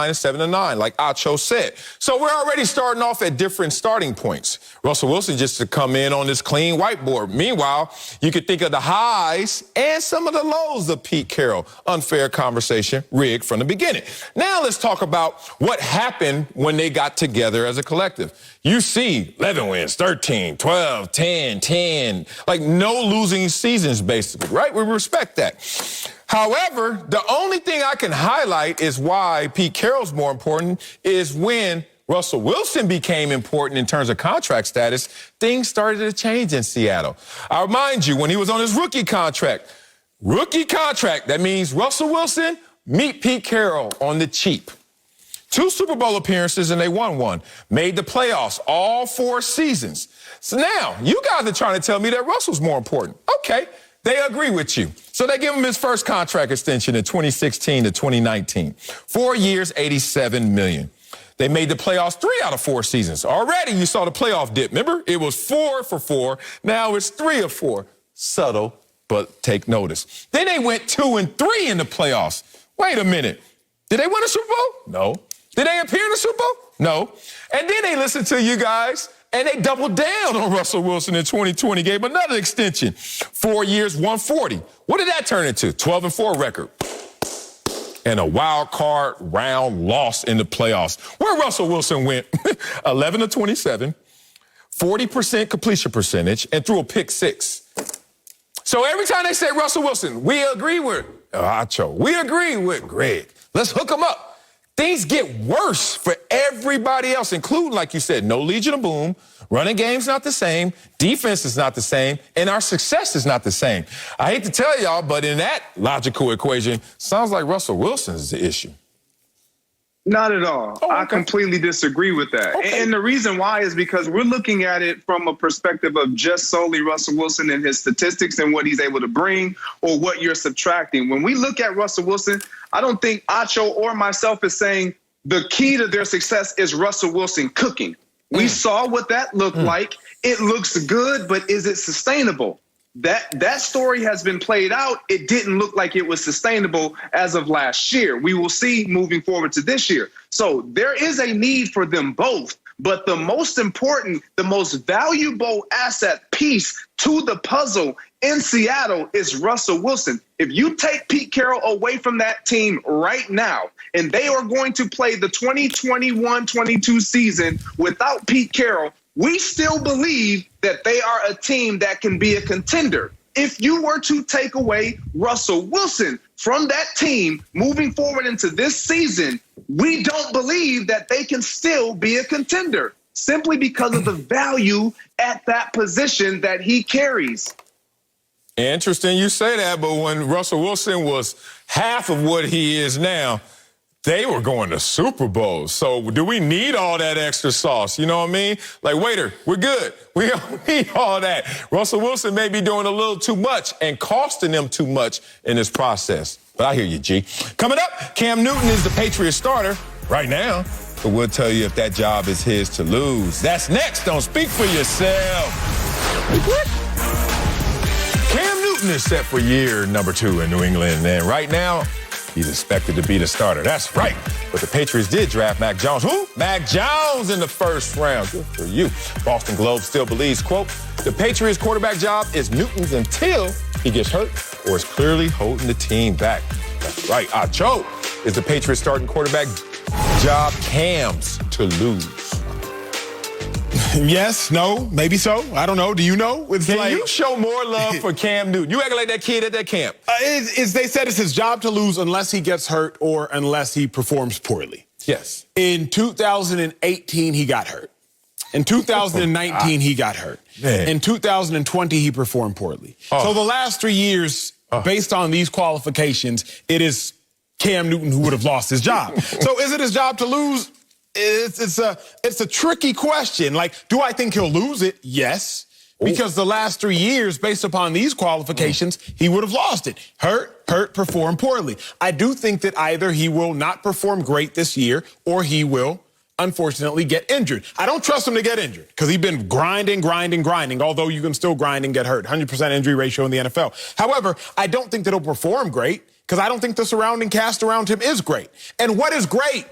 7-9, like Acho said. So we're already starting off at different starting points. Russell Wilson just to come in on this clean whiteboard. Meanwhile, you could think of the highs and some of the lows of Pete Carroll. Unfair conversation, rigged from the beginning. Now let's talk about what happened when they got together as a collective. You see 11 wins, 13, 12, 10, 10, like no losing seasons, basically, right? We respect that. However, the only thing I can highlight is why Pete Carroll's more important is when Russell Wilson became important in terms of contract status, things started to change in Seattle. I remind you, when he was on his rookie contract, that means Russell Wilson, meet Pete Carroll on the cheap. 2 Super Bowl appearances, and they won one. Made the playoffs all 4 seasons. So now, you guys are trying to tell me that Russell's more important. Okay, they agree with you. So they give him his first contract extension in 2016 to 2019. 4 years, $87 million. They made the playoffs 3 out of 4 seasons. Already, you saw the playoff dip. Remember? It was 4 for 4. Now it's 3 of 4. Subtle, but take notice. Then they went 2 and 3 in the playoffs. Wait a minute. Did they win a Super Bowl? No. Did they appear in the Super Bowl? No. And then they listened to you guys, and they doubled down on Russell Wilson in 2020, gave him another extension. 4 years, 140. What did that turn into? 12-4 record. And a wild card round loss in the playoffs, where Russell Wilson went 11-27, 40% completion percentage, and threw a pick 6. So every time they say Russell Wilson, we agree with Acho, we agree with Greg. Let's hook them up. Things get worse for everybody else, including, like you said, no Legion of Boom, running game's not the same, defense is not the same, and our success is not the same. I hate to tell y'all, but in that logical equation, sounds like Russell Wilson is the issue. Not at all. Oh, okay. I completely disagree with that. Okay. And the reason why is because we're looking at it from a perspective of just solely Russell Wilson and his statistics and what he's able to bring, or what you're subtracting. When we look at Russell Wilson, I don't think Acho or myself is saying the key to their success is Russell Wilson cooking. We saw what that looked like. It looks good, but is it sustainable? That story has been played out. It didn't look like it was sustainable as of last year. We will see moving forward to this year. So there is a need for them both. But the most important, the most valuable asset piece to the puzzle in Seattle is Russell Wilson. If you take Pete Carroll away from that team right now, and they are going to play the 2021-22 season without Pete Carroll, we still believe that they are a team that can be a contender. If you were to take away Russell Wilson from that team moving forward into this season, we don't believe that they can still be a contender, simply because of the value at that position that he carries. Interesting you say that, but when Russell Wilson was half of what he is now, they were going to Super Bowls. So do we need all that extra sauce? You know what I mean? Like, waiter, we're good. We don't need all that. Russell Wilson may be doing a little too much and costing them too much in this process. But I hear you, G. Coming up, Cam Newton is the Patriots starter right now, but we'll tell you if that job is his to lose. That's next on Speak for Yourself. Cam Newton is set for year number 2 in New England, and right now, he's expected to be the starter. That's right. But the Patriots did draft Mac Jones. Who? Mac Jones in the first round. Good for you. Boston Globe still believes, quote, the Patriots quarterback job is Newton's until he gets hurt or is clearly holding the team back. That's right. Acho is the Patriots starting quarterback job Cam's to lose. Yes, no, maybe so. I don't know. Do you know? Can you show more love for Cam Newton? You acting like that kid at that camp. They said it's his job to lose unless he gets hurt or unless he performs poorly. Yes. In 2018, he got hurt. In 2019, he got hurt. Man. In 2020, he performed poorly. So the last 3 years, based on these qualifications, it is Cam Newton who would have lost his job. So is it his job to lose? It's a tricky question. Like, do I think he'll lose it? Yes. Because the last 3 years, based upon these qualifications, he would have lost it. Hurt, perform poorly. I do think that either he will not perform great this year or he will, unfortunately, get injured. I don't trust him to get injured because he's been grinding, although you can still grind and get hurt. 100% injury ratio in the NFL. However, I don't think that he'll perform great because I don't think the surrounding cast around him is great. And what is great?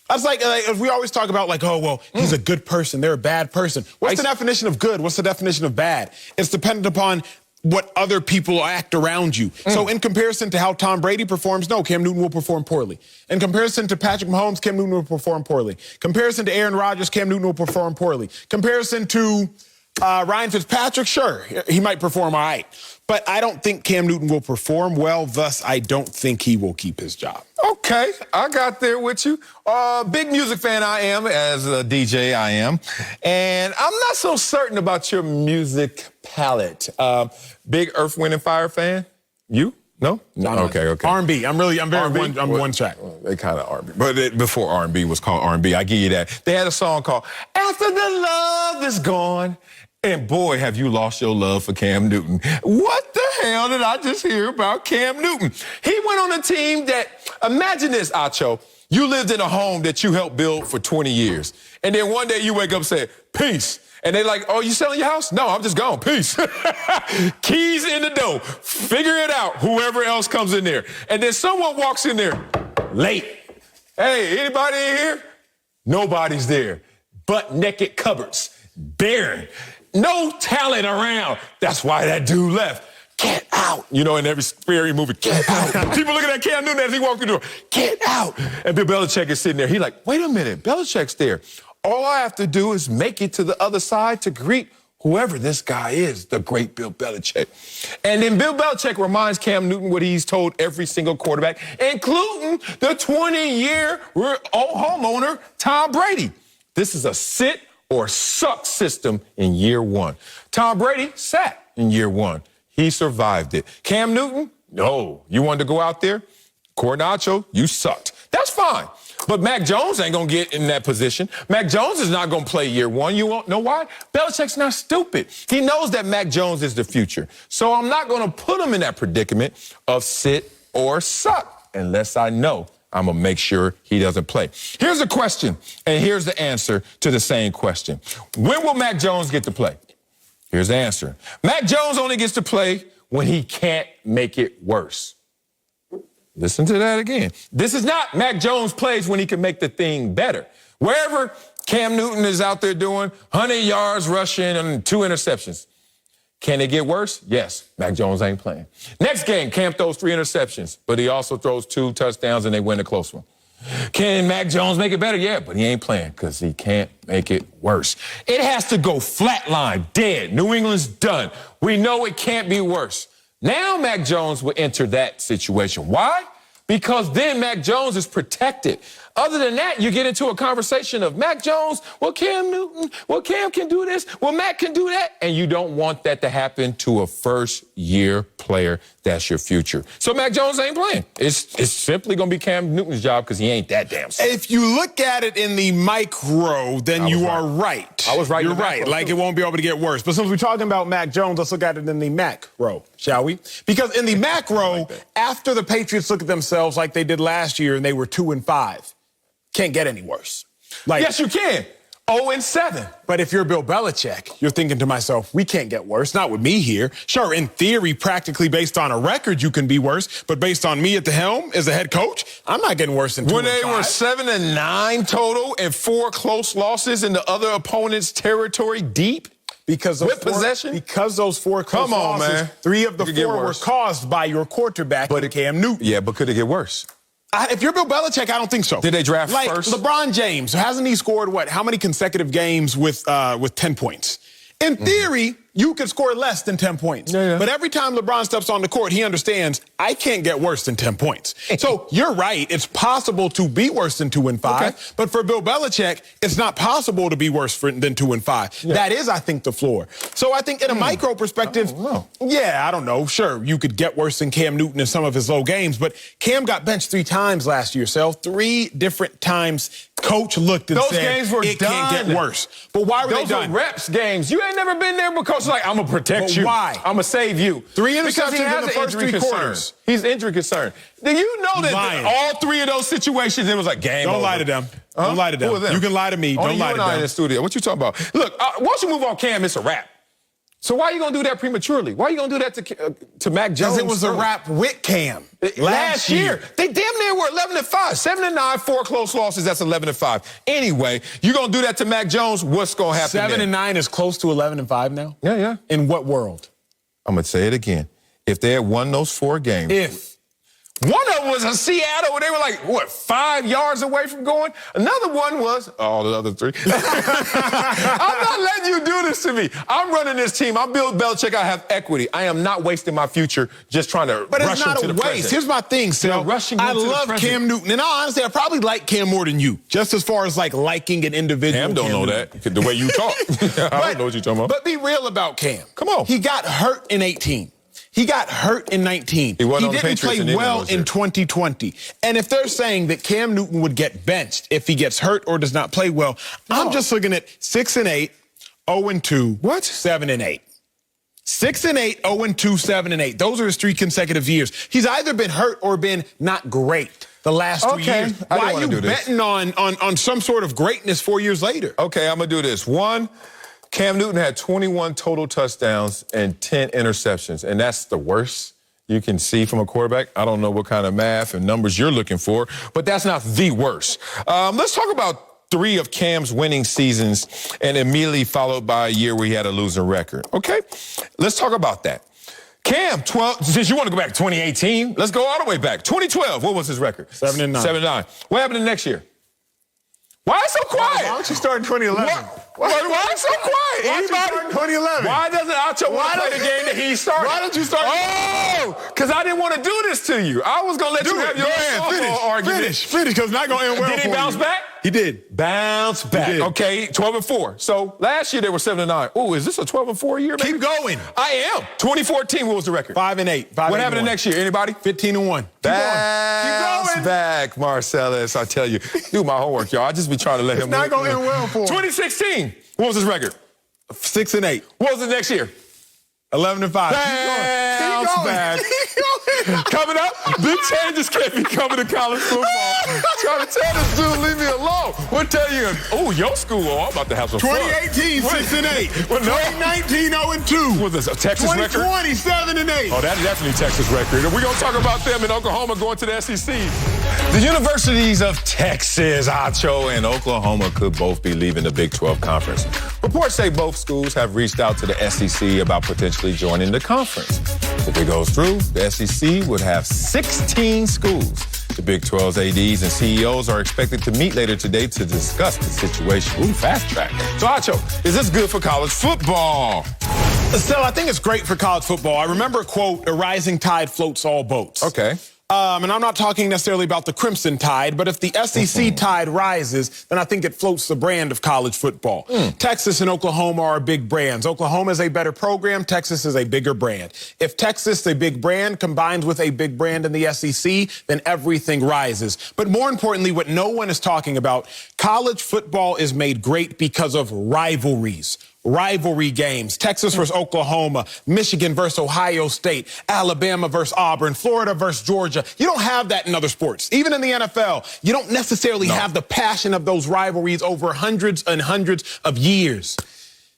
That's like we always talk about, like, oh, well, he's a good person. They're a bad person. What's the definition of good? What's the definition of bad? It's dependent upon what other people act around you. So in comparison to how Tom Brady performs, no, Cam Newton will perform poorly. In comparison to Patrick Mahomes, Cam Newton will perform poorly. Comparison to Aaron Rodgers, Cam Newton will perform poorly. Comparison to Ryan Fitzpatrick, sure, he might perform all right. But I don't think Cam Newton will perform well, thus I don't think he will keep his job. Okay, I got there with you. Big music fan I am, as a DJ I am. And I'm not so certain about your music palette. Big Earth, Wind & Fire fan? You? No? No. Okay. R&B. I'm R&B? one track. They kind of R&B. But before R&B was called R&B, I give you that. They had a song called After the Love Is Gone. And boy, have you lost your love for Cam Newton. What the hell did I just hear about Cam Newton? He went on a team that, imagine this, Acho. You lived in a home that you helped build for 20 years. And then one day you wake up and say, peace. And they're like, oh, you selling your house? No, I'm just gone. Peace. Keys in the door. Figure it out, whoever else comes in there. And then someone walks in there late. Hey, anybody in here? Nobody's there. Butt naked cupboards. Barren. No talent around. That's why that dude left. Get out. You know, in every scary movie, get out. People looking at Cam Newton as he walked through the door. Get out. And Bill Belichick is sitting there. He's like, wait a minute. Belichick's there. All I have to do is make it to the other side to greet whoever this guy is, the great Bill Belichick. And then Bill Belichick reminds Cam Newton what he's told every single quarterback, including the 20-year homeowner, Tom Brady. This is a sit or suck system in year one. Tom Brady sat in year one. He survived it. Cam Newton, no. You wanted to go out there? Cornacho, you sucked. That's fine. But Mac Jones ain't going to get in that position. Mac Jones is not going to play year one. You won't know why? Belichick's not stupid. He knows that Mac Jones is the future. So I'm not going to put him in that predicament of sit or suck unless I know I'm going to make sure he doesn't play. Here's a question, and here's the answer to the same question. When will Mac Jones get to play? Here's the answer. Mac Jones only gets to play when he can't make it worse. Listen to that again. This is not Mac Jones plays when he can make the thing better. Wherever Cam Newton is out there doing 100 yards rushing and 2 interceptions. Can it get worse? Yes. Mac Jones ain't playing. Next game, Cam throws 3 interceptions, but he also throws 2 touchdowns and they win a close one. Can Mac Jones make it better? Yeah, but he ain't playing because he can't make it worse. It has to go flatline, dead. New England's done. We know it can't be worse. Now Mac Jones will enter that situation. Why? Because then Mac Jones is protected. Other than that, you get into a conversation of Mac Jones, well, Cam Newton, well, Cam can do this, well, Mac can do that. And you don't want that to happen to a first-year player. That's your future. So Mac Jones ain't playing. It's simply going to be Cam Newton's job because he ain't that damn smart. If you look at it in the micro, then you are right. I was right. You're right. Like, it won't be able to get worse. But since we're talking about Mac Jones, let's look at it in the macro, shall we? Because in the macro, after the Patriots look at themselves like they did last year and they were 2-5, can't get any worse. Like, yes, you can. 0-7. But if you're Bill Belichick, you're thinking to myself, we can't get worse. Not with me here. Sure, in theory, practically based on a record, you can be worse. But based on me at the helm as a head coach, I'm not getting worse than 2-5. When they were 7-9 total and 4 close losses in the other opponent's territory deep? Because those possession? Because those 4 close losses, man. 3 of the 4 were caused by your quarterback, Cam Newton. Yeah, but could it get worse? If you're Bill Belichick, I don't think so. Did they draft first? LeBron James, hasn't he scored, how many consecutive games with 10 points? In theory, you could score less than 10 points. Yeah. But every time LeBron steps on the court, he understands, I can't get worse than 10 points. So you're right. It's possible to be worse than 2-5. Okay. But for Bill Belichick, it's not possible to be worse than 2-5. Yeah. That is, I think, the floor. So I think in a micro perspective, I don't know. Sure, you could get worse than Cam Newton in some of his low games. But Cam got benched 3 times last year, Sel. 3 different times coach looked and said, games were it done. Can't get worse. But why were they done? Those are reps games. You ain't never been there because like, I'm going to protect you. Why? I'm going to save you. 3 interceptions in the first 3 quarters. He's injury concerned. Do you know that all 3 of those situations, it was like game over? Don't lie to them. Don't lie to them. You can lie to me. Don't lie to them. In the studio. What you talking about? Look, once you move on Cam, it's a wrap. So why are you going to do that prematurely? Why are you going to do that to Mac Jones? Because it was a wrap with Cam. Last year. They damn near were 11-5. 7-9, 4 close losses, that's 11-5. Anyway, you're going to do that to Mac Jones, what's going to happen 7-9 is close to 11-5 now? Yeah. In what world? I'm going to say it again. If they had won those 4 games. If. One of them was in Seattle where they were like, 5 yards away from going? Another one was, all the other 3. I'm not letting you do this to me. I'm running this team. I'm Bill Belichick. I have equity. I am not wasting my future just trying to rush into the present. But it's not a waste. Here's my thing, Sal. I love Cam Newton. And honestly, I probably like Cam more than you, just as far as like liking an individual. Cam don't know that, the way you talk. I don't know what you're talking about. But be real about Cam. Come on. He got hurt in 18. He got hurt in 19. He wasn't on the didn't Patriots play in well England, in 2020. And if they're saying that Cam Newton would get benched if he gets hurt or does not play well, I'm just looking at 6-8, 0-2, 7-8. 6-8, 0-2, 7-8. Those are his 3 consecutive years. He's either been hurt or been not great the last 3 years. Why are you betting on some sort of greatness 4 years later? Okay, I'm going to do this. 1, Cam Newton had 21 total touchdowns and 10 interceptions, and that's the worst you can see from a quarterback. I don't know what kind of math and numbers you're looking for, but that's not the worst. Let's talk about 3 of Cam's winning seasons and immediately followed by a year where he had a losing record. Okay? Let's talk about that. Cam, since you want to go back to 2018, let's go all the way back. 2012, what was his record? 7-9. 7-9. What happened the next year? Why is so quiet? Why don't you start in 2011? Why is so quiet? Why don't you start in 2011? Why doesn't Acho want to play the game that he started? Why don't you start? Oh, because I didn't want to do this to you. I was going to let you have your softball argument. Finish, because it's not going to end well. Did he bounce back? He did. Bounce back. Did. Okay, 12-4. So last year they were 7-9. Oh, is this a 12-4 year? Keep going. I am. 2014, what was the record? 5-8. What happened the next year? Anybody? 15-1. Bounce back, Marcellus. I tell you, do my homework, y'all. I just be trying to let him. It's not going to end well for him. 2016, what was his record? 6-8. What was the next year? 11-5. Bounce back. Coming up, big changes can't be coming to college football. Trying to tell this dude, leave me alone. We'll tell you, your school, I'm about to have some 2018, fun. 6-8. Well, no. 2019, 0-2. Was this a Texas record? 2020, 7-8. Oh, that's definitely Texas record. And we're going to talk about them in Oklahoma going to the SEC. The universities of Texas, Acho, and Oklahoma could both be leaving the Big 12 Conference. Reports say both schools have reached out to the SEC about potentially joining the conference. If it goes through, the SEC would have 16 schools. The Big 12's ADs and CEOs are expected to meet later today to discuss the situation. Ooh, fast track. So, Acho, is this good for college football? So I think it's great for college football. I remember a quote, "A rising tide floats all boats." Okay. And I'm not talking necessarily about the Crimson Tide, but if the SEC tide rises, then I think it floats the brand of college football. Texas and Oklahoma are big brands. Oklahoma is a better program. Texas is a bigger brand. If Texas, a big brand, combines with a big brand in the SEC, then everything rises. But more importantly, what no one is talking about, college football is made great because of rivalries. Rivalry games, Texas versus Oklahoma, Michigan versus Ohio State, Alabama versus Auburn, Florida versus Georgia. You don't have that in other sports. Even in the NFL, you don't necessarily have the passion of those rivalries over hundreds and hundreds of years.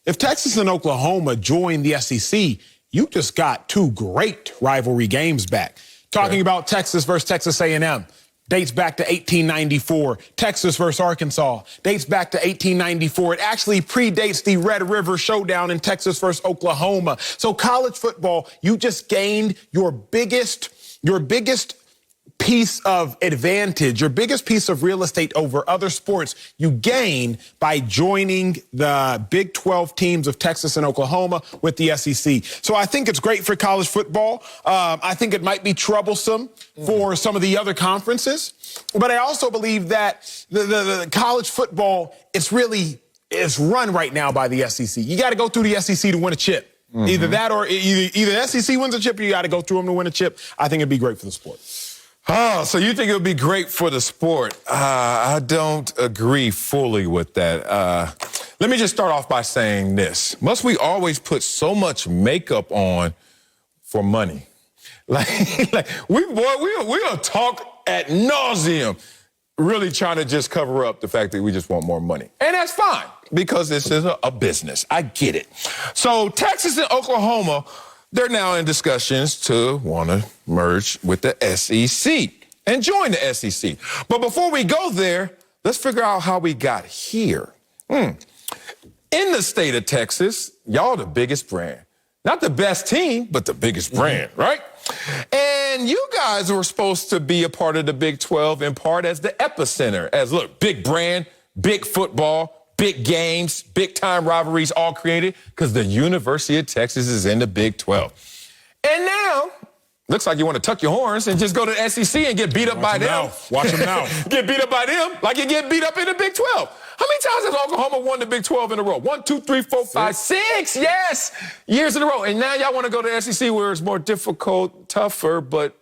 If Texas and Oklahoma join the SEC, you just got 2 great rivalry games back. Talking about Texas versus Texas A&M. Dates back to 1894. Texas versus Arkansas dates back to 1894. It actually predates the Red River Showdown in Texas versus Oklahoma. So college football, you just gained your biggest piece of advantage, your biggest piece of real estate over other sports you gain by joining the Big 12 teams of Texas and Oklahoma with the SEC. So I think it's great for college football. I think it might be troublesome for some of the other conferences. But I also believe that the college football, it's run right now by the SEC. You got to go through the SEC to win a chip. Either that or either the SEC wins a chip or you got to go through them to win a chip. I think it'd be great for the sport. Oh, so you think it would be great for the sport? I don't agree fully with that. Let me just start off by saying this. Must we always put so much makeup on for money? We'll talk ad nauseum, really trying to just cover up the fact that we just want more money. And that's fine, because this is a business. I get it. So Texas and Oklahoma, they're now in discussions to want to merge with the SEC and join the SEC. But before we go there, let's figure out how we got here. In the state of Texas, y'all the biggest brand. Not the best team, but the biggest brand, right? And you guys were supposed to be a part of the Big 12 in part as the epicenter. As, look, big brand, big football, big games, big-time rivalries all created because the University of Texas is in the Big 12. And now, looks like you want to tuck your horns and just go to the SEC and get beat up by them. Watch them now. Get beat up by them like you get beat up in the Big 12. How many times has Oklahoma won the Big 12 in a row? 1, 2, 3, 4, 5, 6. Yes, years in a row. And now y'all want to go to the SEC where it's more difficult, tougher, but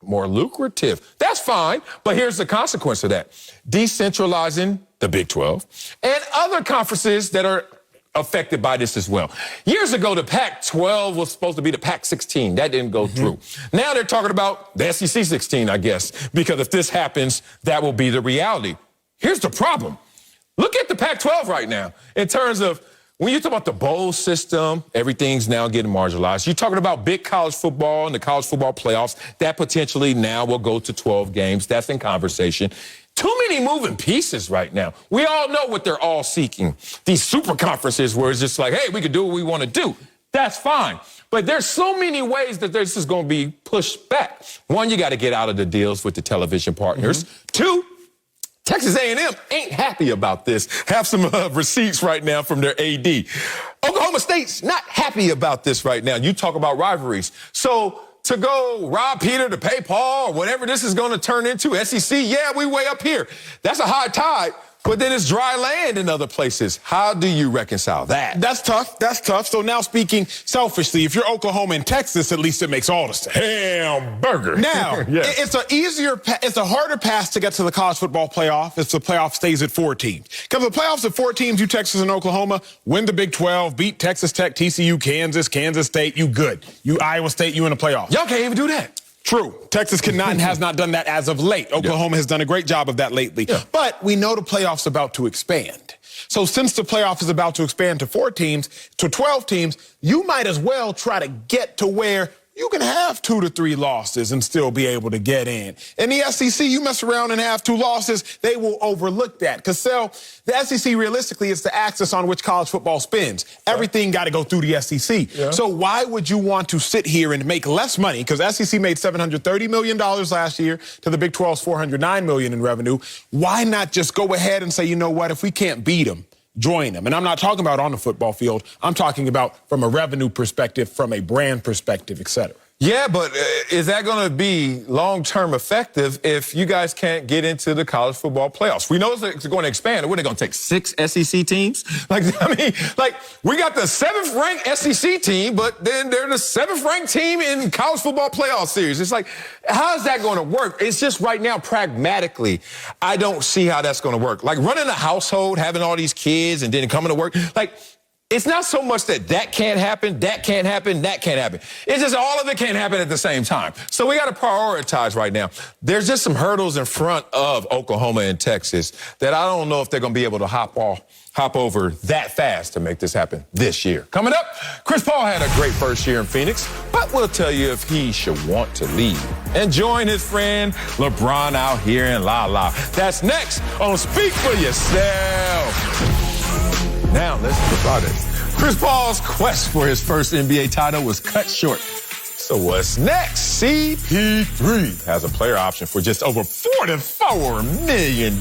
more lucrative. That's fine, but here's the consequence of that. Decentralizing the Big 12 and other conferences that are affected by this as well. Years ago, the Pac-12 was supposed to be the Pac-16. That didn't go through. Now they're talking about the SEC 16, I guess, because if this happens, that will be the reality. Here's the problem. Look at the Pac-12 right now in terms of when you talk about the bowl system, everything's now getting marginalized. You're talking about big college football and the college football playoffs. That potentially now will go to 12 games. That's in conversation. Too many moving pieces right now. We all know what they're all seeking. These super conferences where it's just like, hey, we can do what we want to do. That's fine. But there's so many ways that this is going to be pushed back. One, you got to get out of the deals with the television partners. Two, Texas A&M ain't happy about this. Have some receipts right now from their AD. Oklahoma State's not happy about this right now. You talk about rivalries. So to go rob Peter to pay Paul or whatever this is going to turn into, SEC, yeah, we way up here. That's a high tide. But then it's dry land in other places. How do you reconcile that? That's tough. That's tough. So now speaking selfishly, if you're Oklahoma and Texas, at least it makes all the sense. Hamburger. Now, Yes. it's a harder pass to get to the college football playoff if the playoff stays at 4 teams. Because the playoffs at 4 teams, you Texas and Oklahoma, win the Big 12, beat Texas Tech, TCU, Kansas State, you good. You Iowa State, you in the playoffs. Y'all can't even do that. True. Texas cannot and has not done that as of late. Oklahoma has done a great job of that lately. But we know the playoff's about to expand. So since the playoff is about to expand to 4 teams, to 12 teams, you might as well try to get to where you can have 2 to 3 losses and still be able to get in. In the SEC, you mess around and have 2 losses, they will overlook that. Because, the SEC realistically is the axis on which college football spins. Everything got to go through the SEC. So why would you want to sit here and make less money? Because SEC made $730 million last year to the Big 12's $409 million in revenue. Why not just go ahead and say, you know what, if we can't beat them, join them. And I'm not talking about on the football field. I'm talking about from a revenue perspective, from a brand perspective, et cetera. Yeah, but is that going to be long-term effective if you guys can't get into the college football playoffs? We know it's going to expand. What are they going to take 6 SEC teams? We got the 7th-ranked SEC team, but then they're the 7th-ranked team in college football playoff series. It's like, how is that going to work? It's just right now, pragmatically, I don't see how that's going to work. Like running a household, having all these kids, and then coming to work, it's not so much that can't happen, that can't happen, that can't happen. It's just all of it can't happen at the same time. So we got to prioritize right now. There's just some hurdles in front of Oklahoma and Texas that I don't know if they're going to be able to hop over that fast to make this happen this year. Coming up, Chris Paul had a great first year in Phoenix, but we'll tell you if he should want to leave and join his friend LeBron out here in La La. That's next on Speak for Yourself. Now, let's talk about it. Chris Paul's quest for his first NBA title was cut short. So what's next? CP3 has a player option for just over $44 million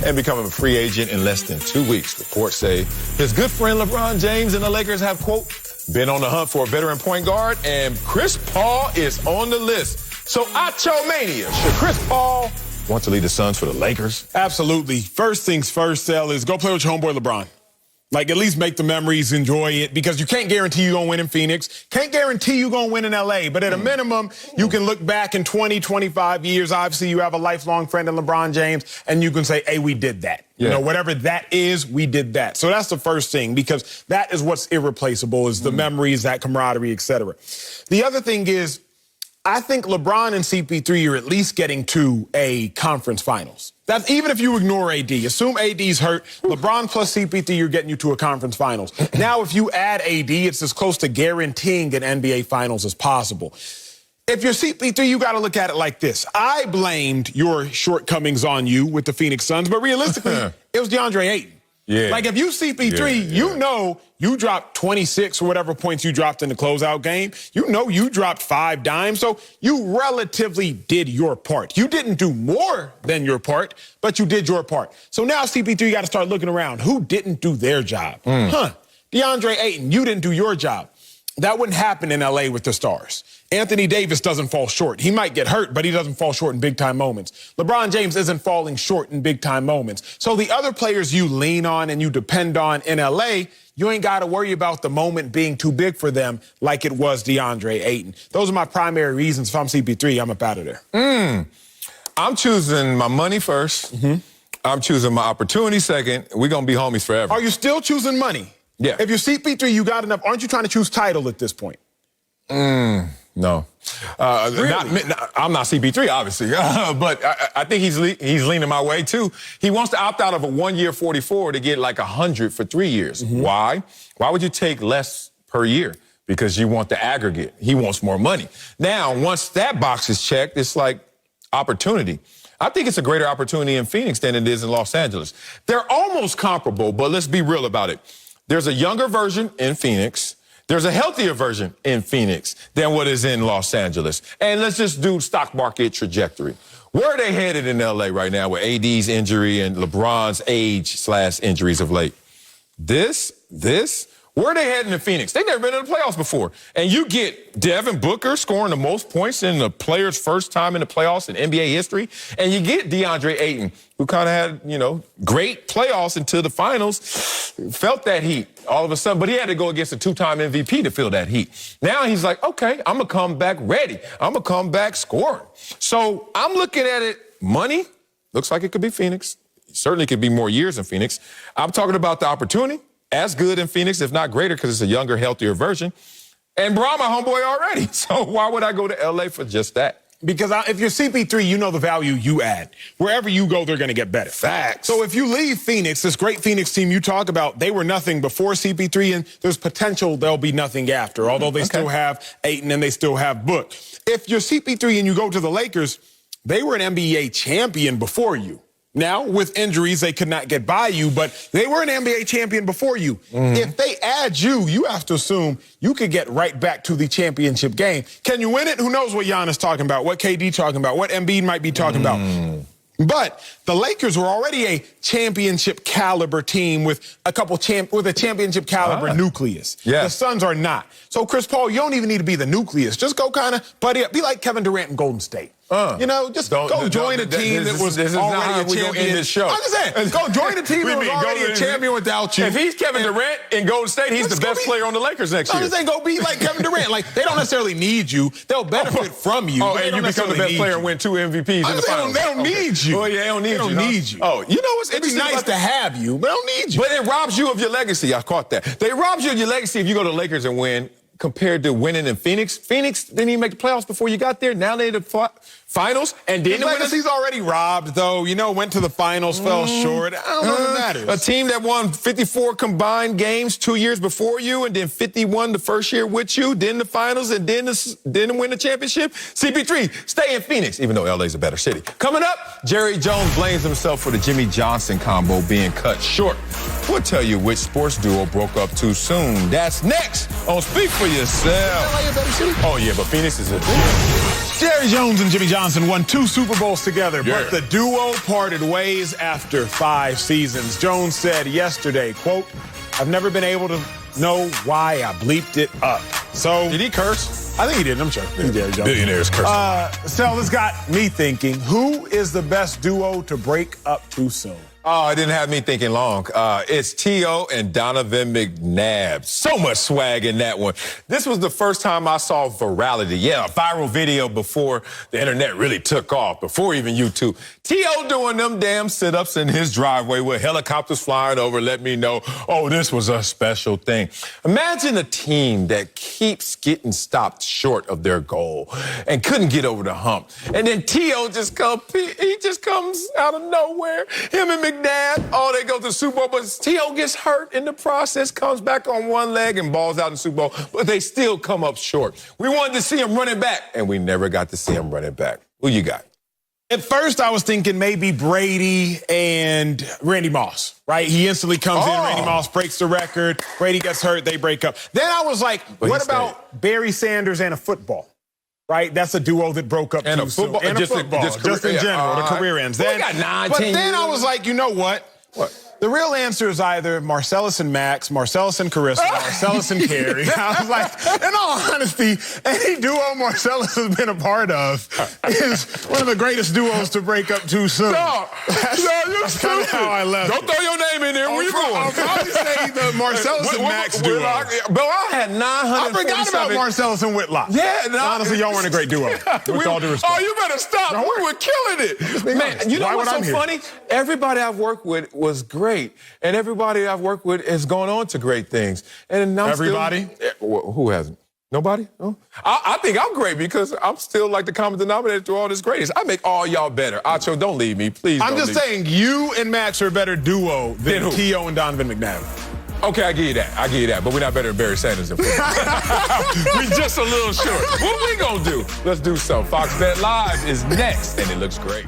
and becoming a free agent in less than 2 weeks. Reports say his good friend LeBron James and the Lakers have, quote, been on the hunt for a veteran point guard, and Chris Paul is on the list. So Acho Mania, should Chris Paul want to lead the Suns for the Lakers? Absolutely. First things first, Sal, is go play with your homeboy LeBron. At least make the memories, enjoy it, because you can't guarantee you're going to win in Phoenix. Can't guarantee you're going to win in L.A., but at a minimum, you can look back in 20, 25 years. Obviously, you have a lifelong friend in LeBron James, and you can say, hey, we did that. Whatever that is, we did that. So that's the first thing, because that is what's irreplaceable, is the memories, that camaraderie, et cetera. The other thing is, I think LeBron and CP3 are at least getting to a conference finals. That's even if you ignore AD. Assume AD's hurt. LeBron plus CP3, you're getting you to a conference finals. Now, if you add AD, it's as close to guaranteeing an NBA finals as possible. If you're CP3, you got to look at it like this. I blamed your shortcomings on you with the Phoenix Suns, but realistically, it was DeAndre Ayton. If you CP3, you know you dropped 26 or whatever points you dropped in the closeout game. You know you dropped 5 dimes, so you relatively did your part. You didn't do more than your part, but you did your part. So now CP3 got to start looking around. Who didn't do their job? DeAndre Ayton, you didn't do your job. That wouldn't happen in LA with the stars. Anthony Davis doesn't fall short. He might get hurt, but he doesn't fall short in big-time moments. LeBron James isn't falling short in big-time moments. So the other players you lean on and you depend on in LA, you ain't got to worry about the moment being too big for them like it was DeAndre Ayton. Those are my primary reasons. If I'm CP3, I'm up out of there. I'm choosing my money first. I'm choosing my opportunity second. We're going to be homies forever. Are you still choosing money? Yeah. If you're CP3, you got enough. Aren't you trying to choose title at this point? No. Really? I'm not CP3, obviously. But I think he's leaning my way, too. He wants to opt out of a 1-year 44 to get like 100 for 3 years. Why? Why would you take less per year? Because you want the aggregate. He wants more money. Now, once that box is checked, it's like opportunity. I think it's a greater opportunity in Phoenix than it is in Los Angeles. They're almost comparable, but let's be real about it. There's a younger version in Phoenix. There's a healthier version in Phoenix than what is in Los Angeles. And let's just do stock market trajectory. Where are they headed in L.A. right now with AD's injury and LeBron's age/injuries of late? Where are they heading in Phoenix? They've never been in the playoffs before. And you get Devin Booker scoring the most points in the player's first time in the playoffs in NBA history. And you get DeAndre Ayton, who kind of had, great playoffs until the finals, felt that heat all of a sudden. But he had to go against a 2-time MVP to feel that heat. Now he's like, okay, I'm going to come back ready. I'm going to come back scoring. So I'm looking at it, money, looks like it could be Phoenix. Certainly could be more years in Phoenix. I'm talking about the opportunity. As good in Phoenix, if not greater, because it's a younger, healthier version. And Bron, my homeboy already. So why would I go to L.A. for just that? Because if you're CP3, you know the value you add. Wherever you go, they're going to get better. Facts. So if you leave Phoenix, this great Phoenix team you talk about, they were nothing before CP3, and there's potential they'll be nothing after, although they still have Ayton and they still have Book. If you're CP3 and you go to the Lakers, they were an NBA champion before you. Now, with injuries, they could not get by you, but they were an NBA champion before you. If they add you, you have to assume you could get right back to the championship game. Can you win it? Who knows what Giannis talking about, what KD talking about, what Embiid might be talking about. But the Lakers were already a championship caliber team with a championship caliber nucleus. Yeah. The Suns are not. So, Chris Paul, you don't even need to be the nucleus. Just go kind of buddy up. Be like Kevin Durant in Golden State. Just go join a team that was already a champion. In this show. I'm just saying, go join a team that was already a champion without you. If he's Kevin Durant in Golden State, he's the best player on the Lakers next year. I'm just saying, go be like Kevin Durant. Like, they don't necessarily need you. They'll benefit from you. And you become the best player and win 2 MVPs in the finals. They don't need you. Oh, yeah, they don't need you. They don't need you. Oh, you know what's It'd be interesting? nice to have you, but they don't need you. But it robs you of your legacy. I caught that. They rob you of your legacy if you go to the Lakers and win compared to winning in Phoenix. Phoenix didn't even make the playoffs before you got there. Now they're the finals and didn't win. Legacy's already robbed, though. Went to the finals, fell short. I don't know if it matters. A team that won 54 combined games 2 years before you and then 51 the first year with you, then the finals, and then win the championship. CP3, stay in Phoenix, even though LA's a better city. Coming up, Jerry Jones blames himself for the Jimmy Johnson combo being cut short. We'll tell you which sports duo broke up too soon. That's next on Speak for Yourself. LA a better city? Oh, yeah, but Phoenix is a gym. Jerry Jones and Jimmy Johnson won 2 Super Bowls together, but the duo parted ways after 5 seasons. Jones said yesterday, quote, "I've never been able to know why I bleeped it up." So Did he curse? I think he did. I'm sure. Jerry Jones. Billionaires curse. So this got me thinking, who is the best duo to break up too soon? Oh, it didn't have me thinking long. It's T.O. and Donovan McNabb. So much swag in that one. This was the first time I saw virality. Yeah, a viral video before the internet really took off, before even YouTube. T.O. doing them damn sit-ups in his driveway with helicopters flying over, let me know, oh, this was a special thing. Imagine a team that keeps getting stopped short of their goal and couldn't get over the hump. And then T.O. just comes out of nowhere. Him and McNabb, they go to the Super Bowl, but T.O. gets hurt in the process, comes back on one leg and balls out in the Super Bowl, but they still come up short. We wanted to see him running back, and we never got to see him running back. Who you got? At first, I was thinking maybe Brady and Randy Moss, right? He instantly comes in, Randy Moss breaks the record, Brady gets hurt, they break up. Then I was like, what about Barry Sanders and a football? Right? That's a duo that broke up And too a football, soon. And just a football, just in general, the career ends. Then, got 9, but 10 then years. I was like, you know what? What? The real answer is either Marcellus and Max, Marcellus and Carissa, Marcellus and Carrie. I was like, in all honesty, any duo Marcellus has been a part of is one of the greatest duos to break up too soon. That's kind of how I left. Don't throw your name in there. Where you going? I'll probably say the Marcellus and Max duo. But I had 947. I forgot about Marcellus and Whitlock. Yeah, honestly, y'all weren't a great duo. With all due respect. Oh, you better stop. We were killing it. Man, you know what's so funny? Everybody I've worked with was great. And everybody I've worked with is going on to great things. And I'm everybody? Who hasn't? Nobody? No? I think I'm great because I'm still like the common denominator through all this greatness. I make all y'all better. Acho, don't leave me. Please I'm just saying, you and Max are a better duo than T.O. and Donovan McNabb. Okay, I give you that. But we're not better than Barry Sanders and we're just a little short. What we gonna do? Let's do so. Fox Bet Live is next, and it looks great.